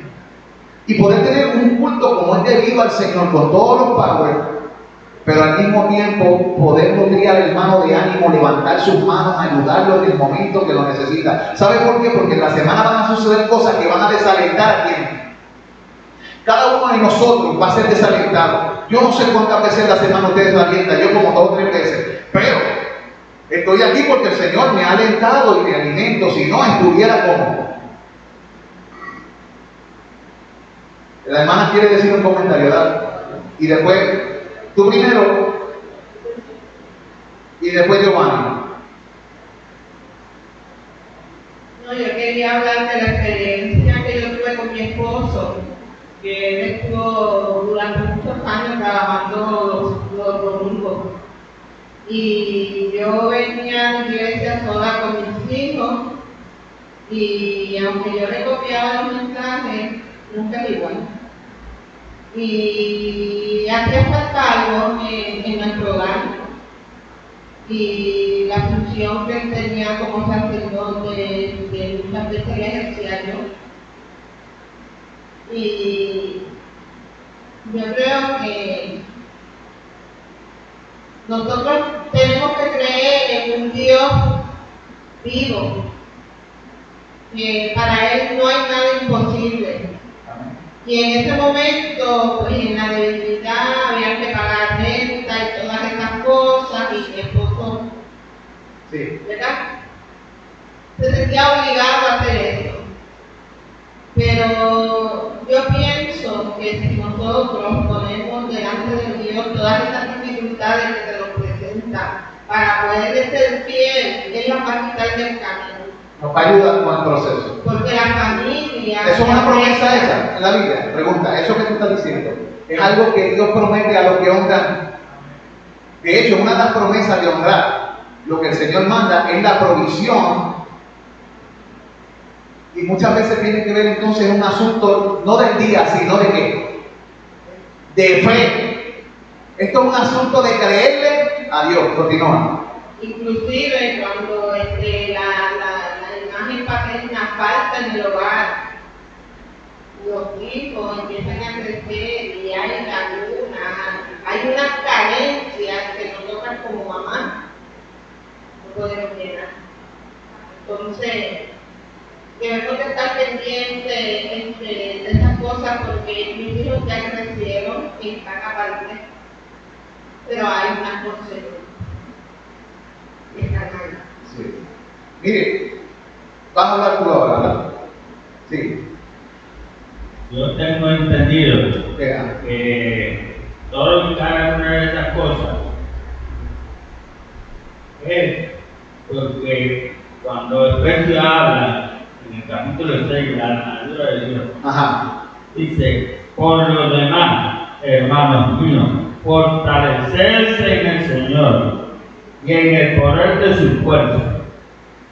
y poder tener un culto como es debido al Señor, con todos los powers, pero al mismo tiempo poder nutrir al hermano de ánimo, levantar sus manos, ayudarlo en el momento que lo necesita. ¿Sabe por qué? Porque en la semana van a suceder cosas que van a desalentar a quién. Cada uno de nosotros va a ser desalentado. Yo no sé cuántas veces en la semana usted desalienta, yo como 2 o 3 veces, pero estoy aquí porque el Señor me ha alentado y me alimento. Si no, estuviera como. La hermana quiere decir un comentario, ¿verdad? Y después, tú primero, y después Giovanni. No, yo quería hablar de la experiencia que yo tuve con mi esposo, que él estuvo durante muchos años trabajando los domingos. Y yo venía a la iglesia sola con mis hijos, y aunque yo le copiaba los mensajes, nunca era igual. Y hacía falta algo en nuestro hogar. Y la función que él tenía como sacerdote, que muchas veces le ejercía yo. Y yo creo que nosotros tenemos que creer en un Dios vivo, que para Él no hay nada imposible. Y en ese momento, pues en la debilidad, había que pagar renta y todas esas cosas, y mi esposo, Sí. ¿verdad?, se sentía obligado a hacer eso. Pero yo pienso que si nosotros ponemos delante de Dios todas esas dificultades que se nos presentan para poder ser fiel, Él las va a quitar del camino. Nos va a ayudar con el proceso. Porque la familia... ¿Eso es una promesa esa en la Biblia? Pregunta, ¿eso que tú estás diciendo es algo que Dios promete a los que honran? De hecho, una de las promesas de honrar, lo que el Señor manda es la provisión. Y muchas veces tiene que ver entonces un asunto no del día, sino de ¿qué? De fe. Esto es un asunto de creerle a Dios. Continúa. Inclusive cuando la imagen paterna falta en el hogar, los hijos empiezan a crecer y hay lagunas, hay unas carencias que nosotras como mamá no podemos llenar. Entonces, debemos de estar pendientes de esas cosas porque mis hijos ya crecieron y están aparte, pero hay unas cosas que están ahí. Sí. Mire, vamos a hablar tú ahora, ¿verdad? Sí. Yo tengo entendido que todo y cada una de esas cosas es porque cuando Efesios habla en el capítulo 6 de la armadura de Dios, dice: por lo demás, hermanos míos, fortalecerse en el Señor y en el poder de su fuerza,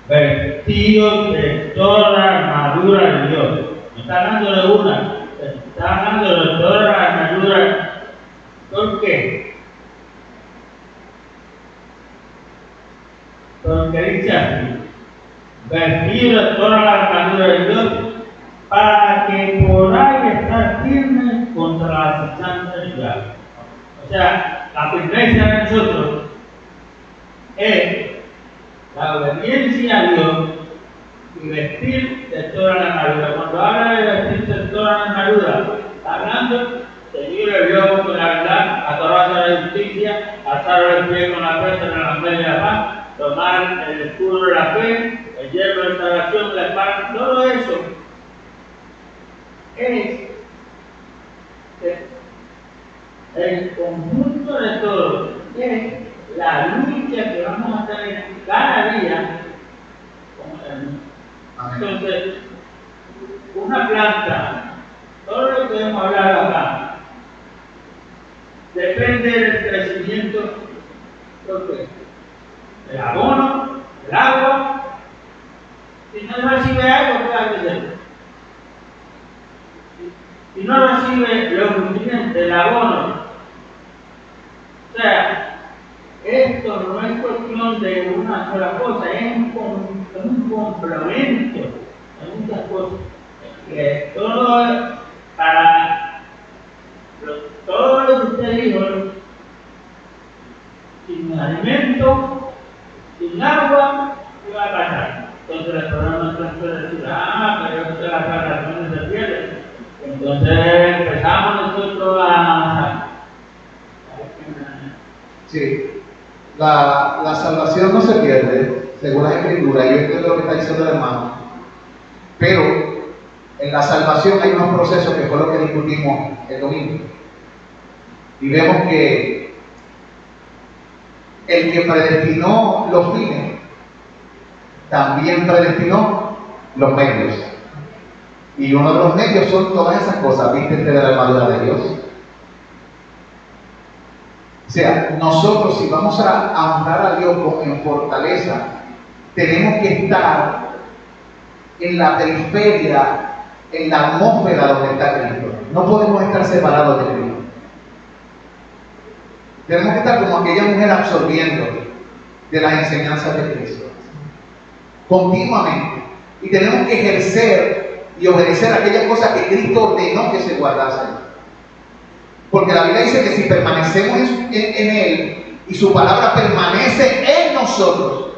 vestidos de toda la armadura de Dios. No está hablando de una, está hablando de toda la armadura. ¿Por qué? Porque dice así: vestidos de toda la armadura de Dios, para que podáis estar firmes contra las acechanzas del diablo. O sea, la firmeza de nosotros es la obediencia a Dios y vestir de toda la armadura. Cuando habla de vestir de toda la armadura, está hablando de libre el yogo con la verdad, atarse a la justicia, atar el pie con la fuerza en la fe de la paz, tomar el escudo de la fe, el hierro de salvación, la espada. Todo eso es el conjunto de todo, es la lucha que vamos a tener cada día con el mundo. Entonces, una planta, todo lo que hemos hablado acá, depende del crecimiento del abono, del agua. Si no recibe agua, ¿qué va a hacer? Si no recibe los nutrientes del abono, o sea, esto no es cuestión de una sola cosa, es un complemento de muchas cosas. Que todo para todo lo que usted dijo, sin alimento, sin agua, ¿qué va a pasar? Entonces el programa puede decir: pero esto es la relación se pierde. Entonces empezamos nosotros a... Sí. La salvación no se pierde, según la Escritura, y yo entiendo lo que está diciendo el hermano. Pero en la salvación hay unos procesos que fue lo que discutimos el domingo. Y vemos que el que predestinó los fines también predestinó los medios. Y uno de los medios son todas esas cosas. Vístete de la armadura de Dios. O sea, nosotros si vamos a honrar a Dios en fortaleza, tenemos que estar en la periferia, en la atmósfera donde está Cristo. No podemos estar separados de Cristo. Tenemos que estar como aquella mujer absorbiendo de las enseñanzas de Cristo continuamente. Y tenemos que ejercer y obedecer aquellas cosas que Cristo ordenó que se guardasen. Porque la Biblia dice que si permanecemos en Él y su palabra permanece en nosotros,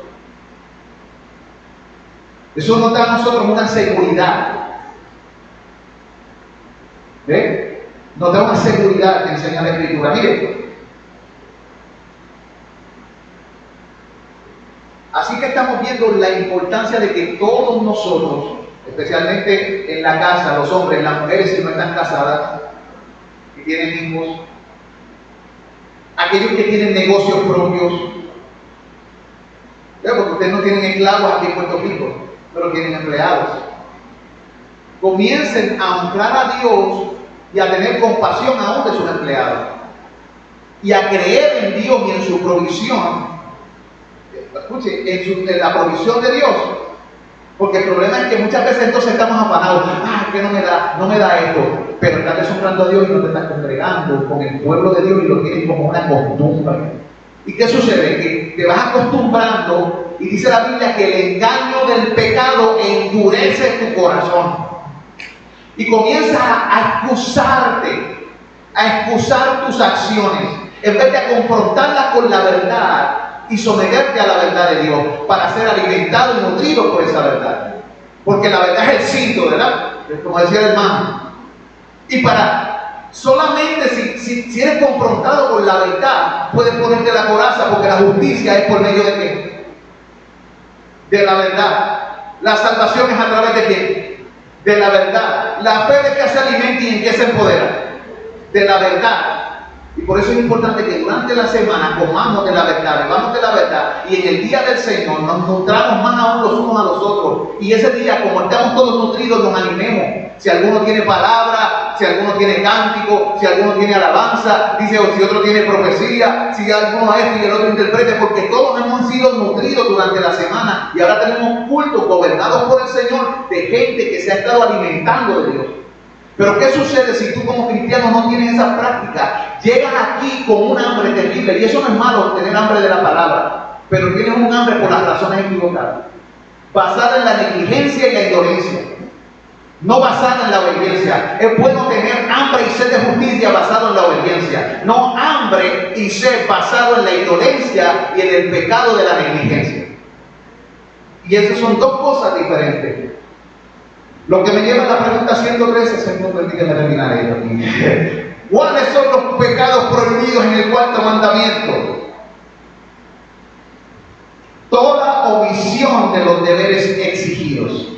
eso nos da a nosotros una seguridad. ¿Ve? Nos da una seguridad que enseña la Escritura. Mire, así que estamos viendo la importancia de que todos nosotros, especialmente en la casa, los hombres, las mujeres si no están casadas, que tienen hijos, aquellos que tienen negocios propios, porque ustedes no tienen esclavos aquí en Puerto Rico, pero tienen empleados. Comiencen a honrar a Dios y a tener compasión aún de sus empleados. Y a creer en Dios y en su provisión. Escuche, en la provisión de Dios. Porque el problema es que muchas veces entonces estamos afanados. Que no me da esto. Pero estás deshonrando a Dios y no te estás congregando con el pueblo de Dios y lo tienes como una costumbre. ¿Y qué sucede? Que te vas acostumbrando y dice la Biblia que el engaño del pecado endurece tu corazón. Y comienzas a excusarte, a excusar tus acciones, en vez de a confrontarlas con la verdad y someterte a la verdad de Dios para ser alimentado y nutrido por esa verdad. Porque la verdad es el cinto, ¿verdad? Como decía el hermano. Y para solamente si eres confrontado con la verdad, puedes ponerte la coraza, porque la justicia es por medio de ¿qué? De la verdad. La salvación es a través de ¿qué? De la verdad. La fe de que se alimenta y en qué se empodera. De la verdad. Y por eso es importante que durante la semana comamos de la verdad, vivamos de la verdad, y en el día del Señor nos nutramos más aún los unos a los otros. Y ese día, como estamos todos nutridos, nos animemos. Si alguno tiene palabra, si alguno tiene cántico, si alguno tiene alabanza, dice, o si otro tiene profecía, si alguno esto y el otro interprete, porque todos hemos sido nutridos durante la semana y ahora tenemos cultos gobernados por el Señor de gente que se ha estado alimentando de Dios. Pero ¿qué sucede si tú como cristiano no tienes esa práctica? Llegas aquí con un hambre terrible, y eso no es malo, tener hambre de la palabra, pero tienes un hambre por las razones equivocadas, basada en la negligencia y la indolencia, no basada en la obediencia. Es bueno tener hambre y sed de justicia basado en la obediencia, no hambre y sed basado en la indolencia y en el pecado de la negligencia. Y esas son dos cosas diferentes. Lo que me lleva a la pregunta 113, Señor, permíteme terminar esto aquí. ¿Cuáles son los pecados prohibidos en el cuarto mandamiento? Toda omisión de los deberes exigidos.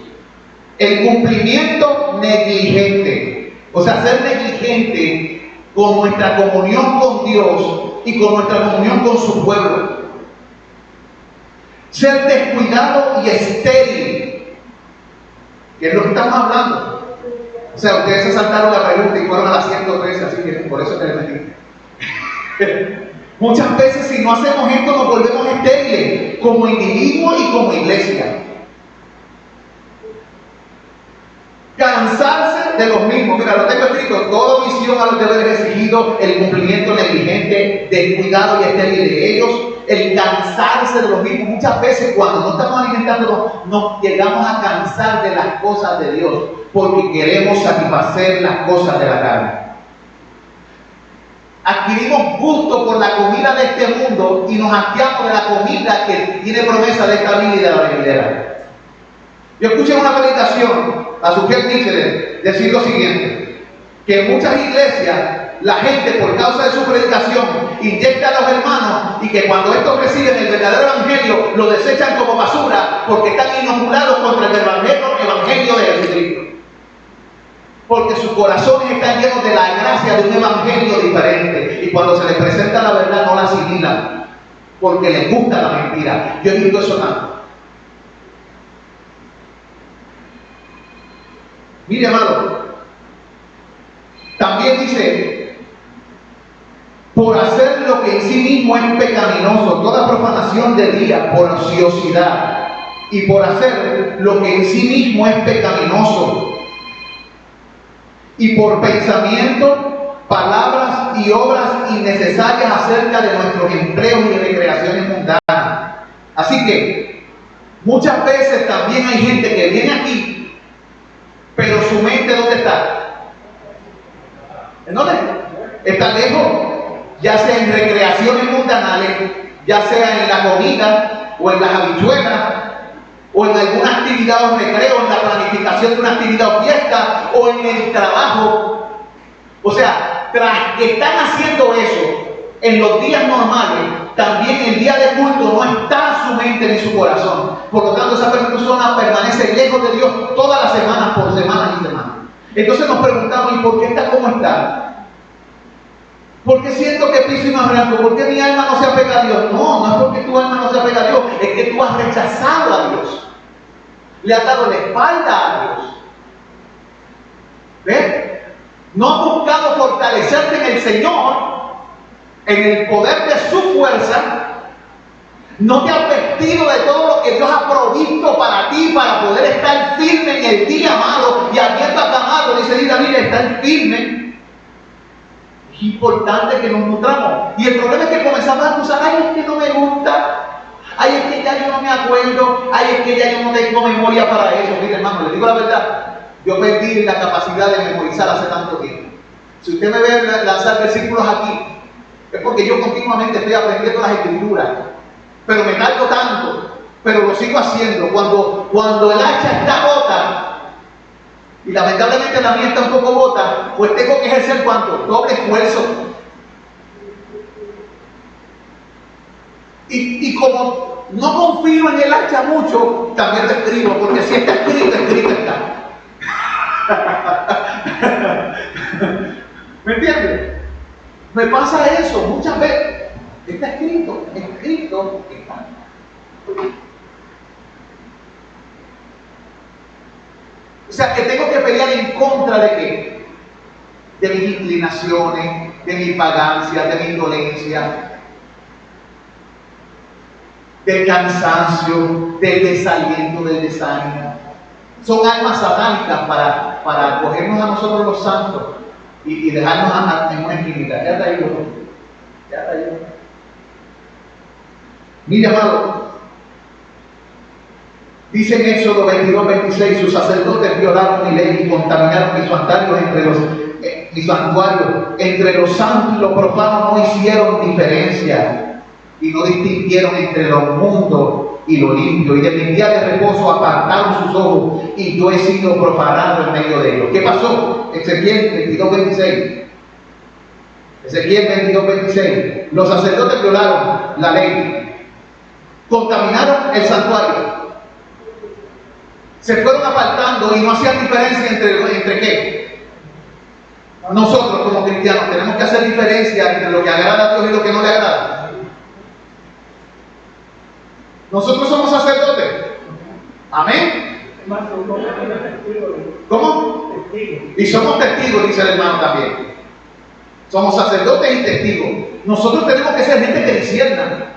El cumplimiento negligente. O sea, ser negligente con nuestra comunión con Dios y con nuestra comunión con su pueblo. Ser descuidado y estéril, que es lo que estamos hablando. O sea, ustedes se saltaron la pregunta y fueron a la 113, así que por eso te metí. Muchas veces si no hacemos esto nos volvemos estériles, como individuos y como iglesia. Cansarse de los mismos. Mira, lo tengo escrito: toda omisión a los deberes exigidos, el cumplimiento negligente, descuidado y estéril de ellos, el cansarse de los mismos. Muchas veces cuando no estamos alimentándonos, nos llegamos a cansar de las cosas de Dios, porque queremos satisfacer las cosas de la carne. Adquirimos gusto por la comida de este mundo y nos hastiamos de la comida que tiene promesa de esta vida y de la venidera. Yo escuché una predicación a su jefe decir lo siguiente: que en muchas iglesias la gente, por causa de su predicación, inyecta a los hermanos, y que cuando estos reciben el verdadero evangelio lo desechan como basura, porque están inoculados contra el evangelio de Jesucristo, porque sus corazones están llenos de la gracia de un evangelio diferente, y cuando se les presenta la verdad no la asimilan porque les gusta la mentira. Yo he visto eso tanto. Mire, amado, también dice: por hacer lo que en sí mismo es pecaminoso, toda profanación de día, por ociosidad, y por hacer lo que en sí mismo es pecaminoso, y por pensamiento, palabras y obras innecesarias acerca de nuestros empleos y recreaciones mundanas. Así que muchas veces también hay gente que viene aquí, pero su mente ¿dónde está? ¿En dónde? Está lejos, ya sea en recreaciones mundanales, ya sea en la comida o en las habichuelas, o en alguna actividad o recreo, en la planificación de una actividad o fiesta, o en el trabajo. O sea, tras que están haciendo eso en los días normales, también el día de culto no está su mente ni su corazón. Por lo tanto, esa persona permanece lejos de Dios todas las semanas, por semanas y semanas. Entonces nos preguntamos: ¿y por qué está como está? ¿Por qué siento que piso y me arranco? ¿Por qué mi alma no se apega a Dios? No, no es porque tu alma no se apega a Dios, es que tú has rechazado a Dios. le has dado la espalda a Dios. ¿Ves? No has buscado fortalecerte en el Señor, en el poder de su fuerza. No te has vestido de todo lo que Dios ha provisto para ti, para poder estar firme en el día malo y abierto a clamado. Dice David, estar firme. Es importante que nos nutramos. Y el problema es que comenzamos a acusar, ay, es que no me gusta, ay, es que ya yo no me acuerdo, ay, es que ya yo no tengo memoria para eso. Mire, hermano, le digo la verdad, yo perdí la capacidad de memorizar hace tanto tiempo. Si usted me ve lanzar versículos aquí, es porque yo continuamente estoy aprendiendo las escrituras, pero me tardo tanto, pero lo sigo haciendo. Cuando el hacha está bota, y lamentablemente la mía está un poco bota, pues tengo que ejercer ¿cuánto? Doble esfuerzo. Y como no confío en el hacha mucho, también lo escribo, porque si está escrito, escrito está. ¿Me entiendes? Me pasa eso muchas veces. Está escrito, escrito está. O sea, que tengo que pelear en contra de qué? De mis inclinaciones, de mi vagancia, de mi indolencia, del cansancio, del desaliento, del desánimo. Son armas satánicas para cogernos a nosotros los santos y dejarnos en una esquinita. Ya está ahí, ¿no? Ya está ahí. Mire, amado, dice en Éxodo 22-26, sus sacerdotes violaron mi ley y contaminaron mis santuarios entre los santos y los profanos no hicieron diferencia y no distinguieron entre lo mundo y lo limpio, y de mi día de reposo apartaron sus ojos y yo he sido profanado en medio de ellos. ¿Qué pasó? Ezequiel 22-26. Ezequiel 22-26. Los sacerdotes violaron la ley, contaminaron el santuario, se fueron apartando y no hacían diferencia entre qué. Nosotros como cristianos tenemos que hacer diferencia entre lo que agrada a Dios y lo que no le agrada. Nosotros somos sacerdotes. Amén. ¿Cómo? Y somos testigos, dice el hermano también. Somos sacerdotes y testigos. Nosotros tenemos que ser gente que discierna.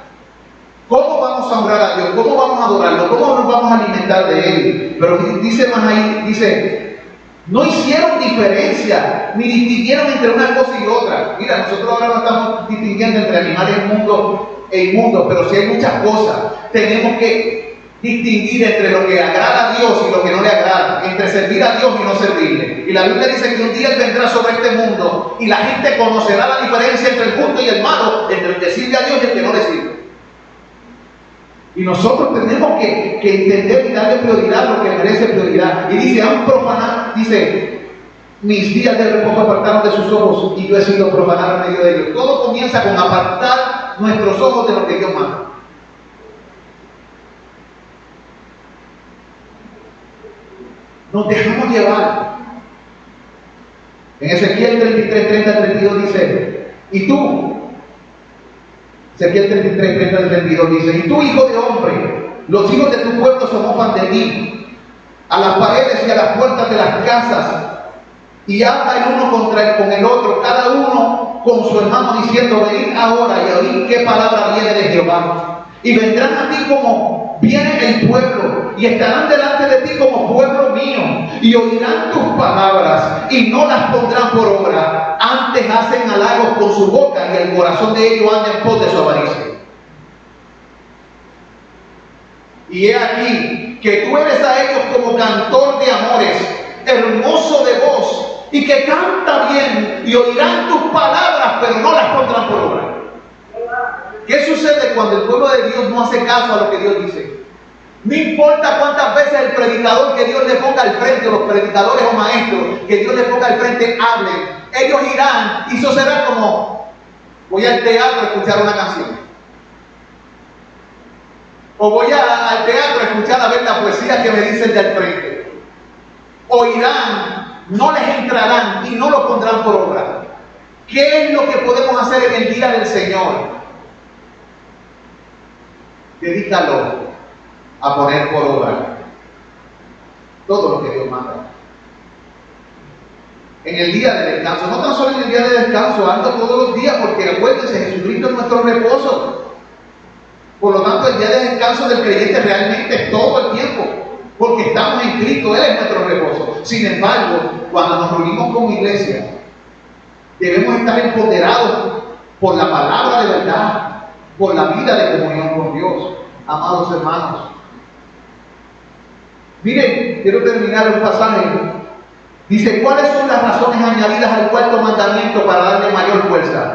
¿Cómo vamos a honrar a Dios? ¿Cómo vamos a adorarlo? ¿Cómo nos vamos a alimentar de Él? Pero dice más ahí, dice, no hicieron diferencia, ni distinguieron entre una cosa y otra. Mira, nosotros ahora no estamos distinguiendo entre animales inmundos e inmundos, pero si hay muchas cosas, tenemos que distinguir entre lo que agrada a Dios y lo que no le agrada, entre servir a Dios y no servirle. Y la Biblia dice que un día Él vendrá sobre este mundo y la gente conocerá la diferencia entre el justo y el malo, entre el que sirve a Dios y el que no le sirve. Y nosotros tenemos que entender y darle prioridad a lo que merece prioridad. Y dice, han profanado, dice, mis días de reposo apartaron de sus ojos y yo he sido profanado en medio de ellos. Todo comienza con apartar nuestros ojos de lo que Dios manda. Nos dejamos llevar. En Ezequiel 33:30-32 dice, y tú, Ezequiel 33:30-32 dice, y tú, hijo de hombre, los hijos de tu pueblo se mofan de ti, a las paredes y a las puertas de las casas, y habla el uno con el otro, cada uno con su hermano, diciendo, venid ahora y oíd qué palabra viene de Jehová. Y vendrán a ti como viene el pueblo, y estarán delante de ti como pueblo mío, y oirán tus palabras, y no las pondrán por obra. Antes hacen halagos con su boca, y el corazón de ellos anda en pos de su avaricia. Y he aquí que tú eres a ellos como cantor de amores, hermoso de voz, y que canta bien, y oirán tus palabras, pero no las pondrán por obra. ¿Qué sucede cuando el pueblo de Dios no hace caso a lo que Dios dice? No importa cuántas veces el predicador que Dios le ponga al frente, o los predicadores o maestros que Dios le ponga al frente hablen, ellos irán y eso será como, voy al teatro a escuchar una canción, o voy al teatro a escuchar a ver la poesía que me dicen de al frente. Oirán, no les entrarán y no lo pondrán por obra. ¿Qué es lo que podemos hacer en el día del Señor? Dedícalo a poner por obra. todo lo que Dios manda. En el día de descanso, no tan solo en el día de descanso, ando todos los días, porque acuérdense, Jesucristo es nuestro reposo. Por lo tanto, el día de descanso del creyente realmente es todo el tiempo, porque estamos en Cristo, Él es nuestro reposo. Sin embargo, cuando nos reunimos como iglesia, debemos estar empoderados por la palabra de verdad, por la vida de comunión con Dios, amados hermanos. Miren, quiero terminar un pasaje. Dice, ¿cuáles son las razones añadidas al cuarto mandamiento para darle mayor fuerza?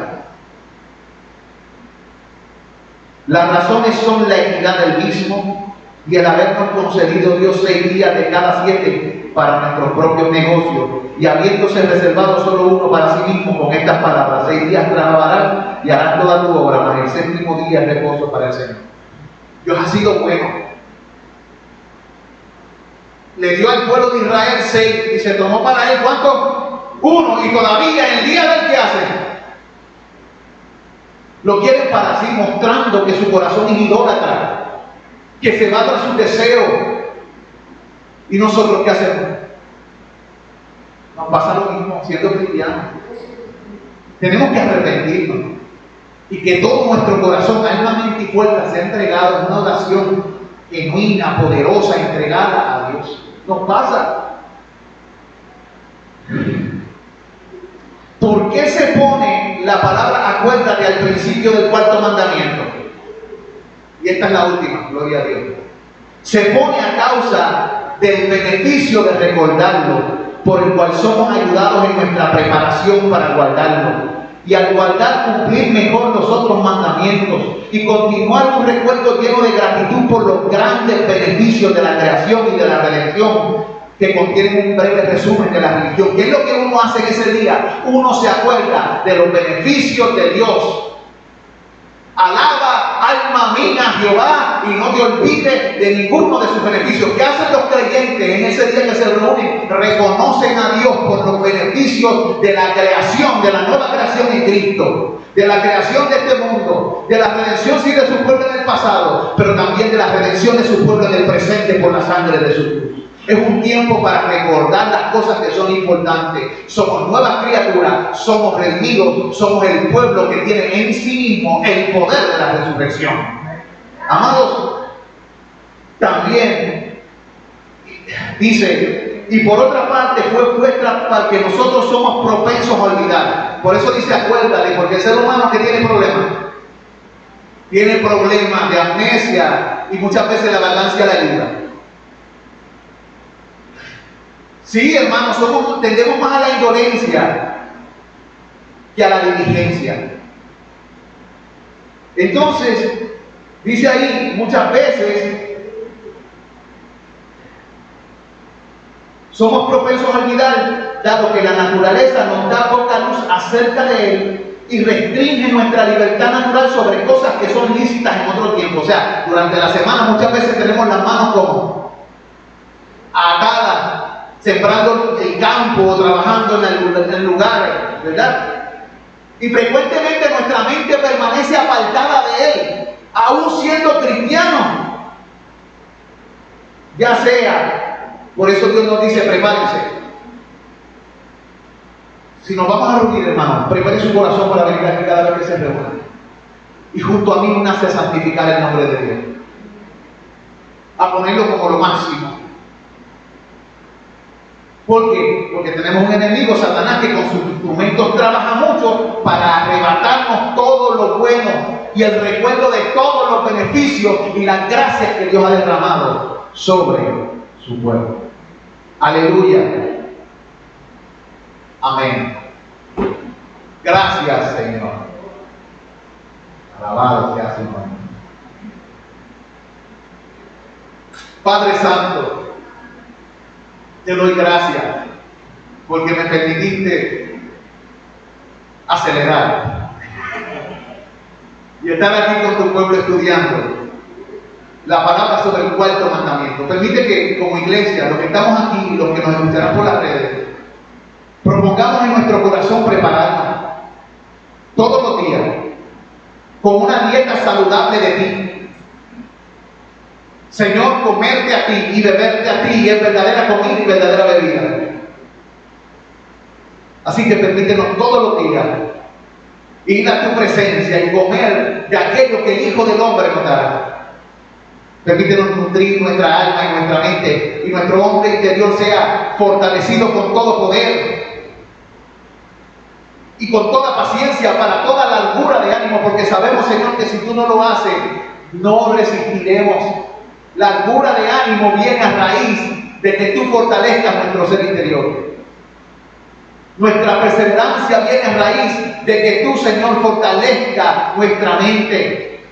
Las razones son la equidad del mismo y el habernos concedido Dios 6 días de cada 7 para nuestros propios negocios, y habiéndose reservado solo uno para sí mismo, con estas palabras: 6 días trabajarán y harán toda tu obra, mas el 7º día es reposo para el Señor. Dios ha sido bueno. Le dio al pueblo de Israel 6 y se tomó para él, ¿cuánto? 1, y todavía en el día del que hace lo quiere para sí, mostrando que su corazón es idólatra, que se va tras sus deseos. ¿Y nosotros qué hacemos? Nos pasa lo mismo siendo cristianos. Tenemos que arrepentirnos y que todo nuestro corazón, alma, mente y fuerza sea entregado en una oración genuina, poderosa, entregada a Dios. Nos pasa. ¿Por qué se pone la palabra acuérdate al principio del cuarto mandamiento? Y esta es la última, gloria a Dios. Se pone a causa del beneficio de recordarlo, por el cual somos ayudados en nuestra preparación para guardarlo. Y al guardar, cumplir mejor los otros mandamientos y continuar un recuerdo lleno de gratitud por los grandes beneficios de la creación y de la redención, que contienen un breve resumen de la religión. ¿Qué es lo que uno hace en ese día? Uno se acuerda de los beneficios de Dios. Alaba, alma mía, a Jehová, y no te olvides de ninguno de sus beneficios. ¿Qué hacen los creyentes en ese día que se reúnen? Reconocen a Dios por los beneficios de la creación, de la nueva creación en Cristo, de la creación de este mundo, de la redención sí de su pueblo en el pasado, pero también de la redención de su pueblo en el presente por la sangre de su cruz. Es un tiempo para recordar las cosas que son importantes. Somos nuevas criaturas, somos redimidos, somos el pueblo que tiene en sí mismo el poder de la resurrección. Amados, también dice, y por otra parte fue puesta para que nosotros somos propensos a olvidar. Por eso dice acuérdate, porque el ser humano que tiene problemas de amnesia, y muchas veces la vagancia la ayuda. Sí, hermanos, tendemos más a la indolencia que a la diligencia. Entonces, dice ahí, muchas veces somos propensos a olvidar, dado que la naturaleza nos da poca luz acerca de Él y restringe nuestra libertad natural sobre cosas que son lícitas en otro tiempo. O sea, durante la semana muchas veces tenemos las manos como atadas, sembrando el campo o trabajando en el lugar, ¿verdad? Y frecuentemente nuestra mente permanece apartada de Él, aún siendo cristianos. Ya sea, por eso Dios nos dice, prepárense. Si nos vamos a reunir, hermanos, prepare su corazón para venir aquí cada vez que se reúnan. Y junto a mí nace a santificar el nombre de Dios, a ponerlo como lo máximo. ¿Por qué? Porque tenemos un enemigo, Satanás, que con sus instrumentos trabaja mucho para arrebatarnos todo lo bueno y el recuerdo de todos los beneficios y las gracias que Dios ha derramado sobre su pueblo. Aleluya. Amén. Gracias, Señor. Alabado sea su nombre. Padre Santo, te doy gracias porque me permitiste acelerar y estar aquí con tu pueblo estudiando la palabra sobre el cuarto mandamiento. Permite que como iglesia, los que estamos aquí y los que nos escucharán por las redes, propongamos en nuestro corazón prepararnos todos los días con una dieta saludable de ti, Señor, comerte a ti y beberte a ti es verdadera comida y verdadera bebida. Así que permítenos todos los días ir a tu presencia y comer de aquello que el Hijo del Hombre nos dará. Permítenos nutrir nuestra alma y nuestra mente, y nuestro hombre interior sea fortalecido con todo poder y con toda paciencia para toda la largura de ánimo, porque sabemos, Señor, que si tú no lo haces, no resistiremos. La largura de ánimo viene a raíz de que tú fortalezcas nuestro ser interior. Nuestra perseverancia viene a raíz de que tú, Señor, fortalezcas nuestra mente.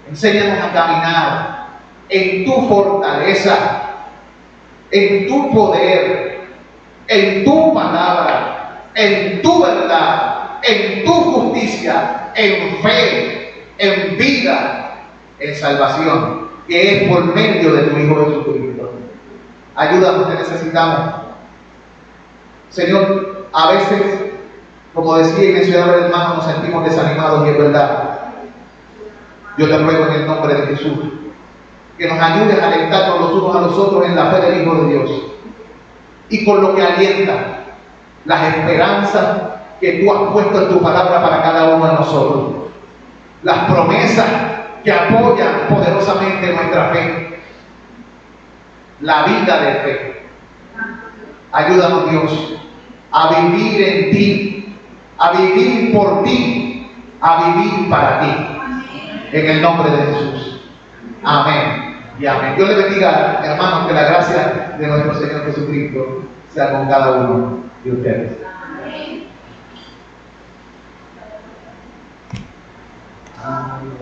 Enséñanos a caminar en tu fortaleza, en tu poder, en tu palabra, en tu verdad, en tu justicia, en fe, en vida, en salvación, que es por medio de tu Hijo Jesucristo. Ayúdanos, te necesitamos. Señor, a veces, como decía y mencionaba el hermano, nos sentimos desanimados, y es verdad. Yo te ruego en el nombre de Jesús que nos ayudes a alentarnos los unos a los otros en la fe del Hijo de Dios, y con lo que alienta las esperanzas que tú has puesto en tu palabra para cada uno de nosotros, las promesas que apoyan poderosamente nuestra fe, la vida de fe. Ayúdanos, Dios, a vivir en ti, a vivir por ti, a vivir para ti. En el nombre de Jesús. Amén y amén. Dios le bendiga, hermanos, que la gracia de nuestro Señor Jesucristo sea con cada uno de ustedes. Amén.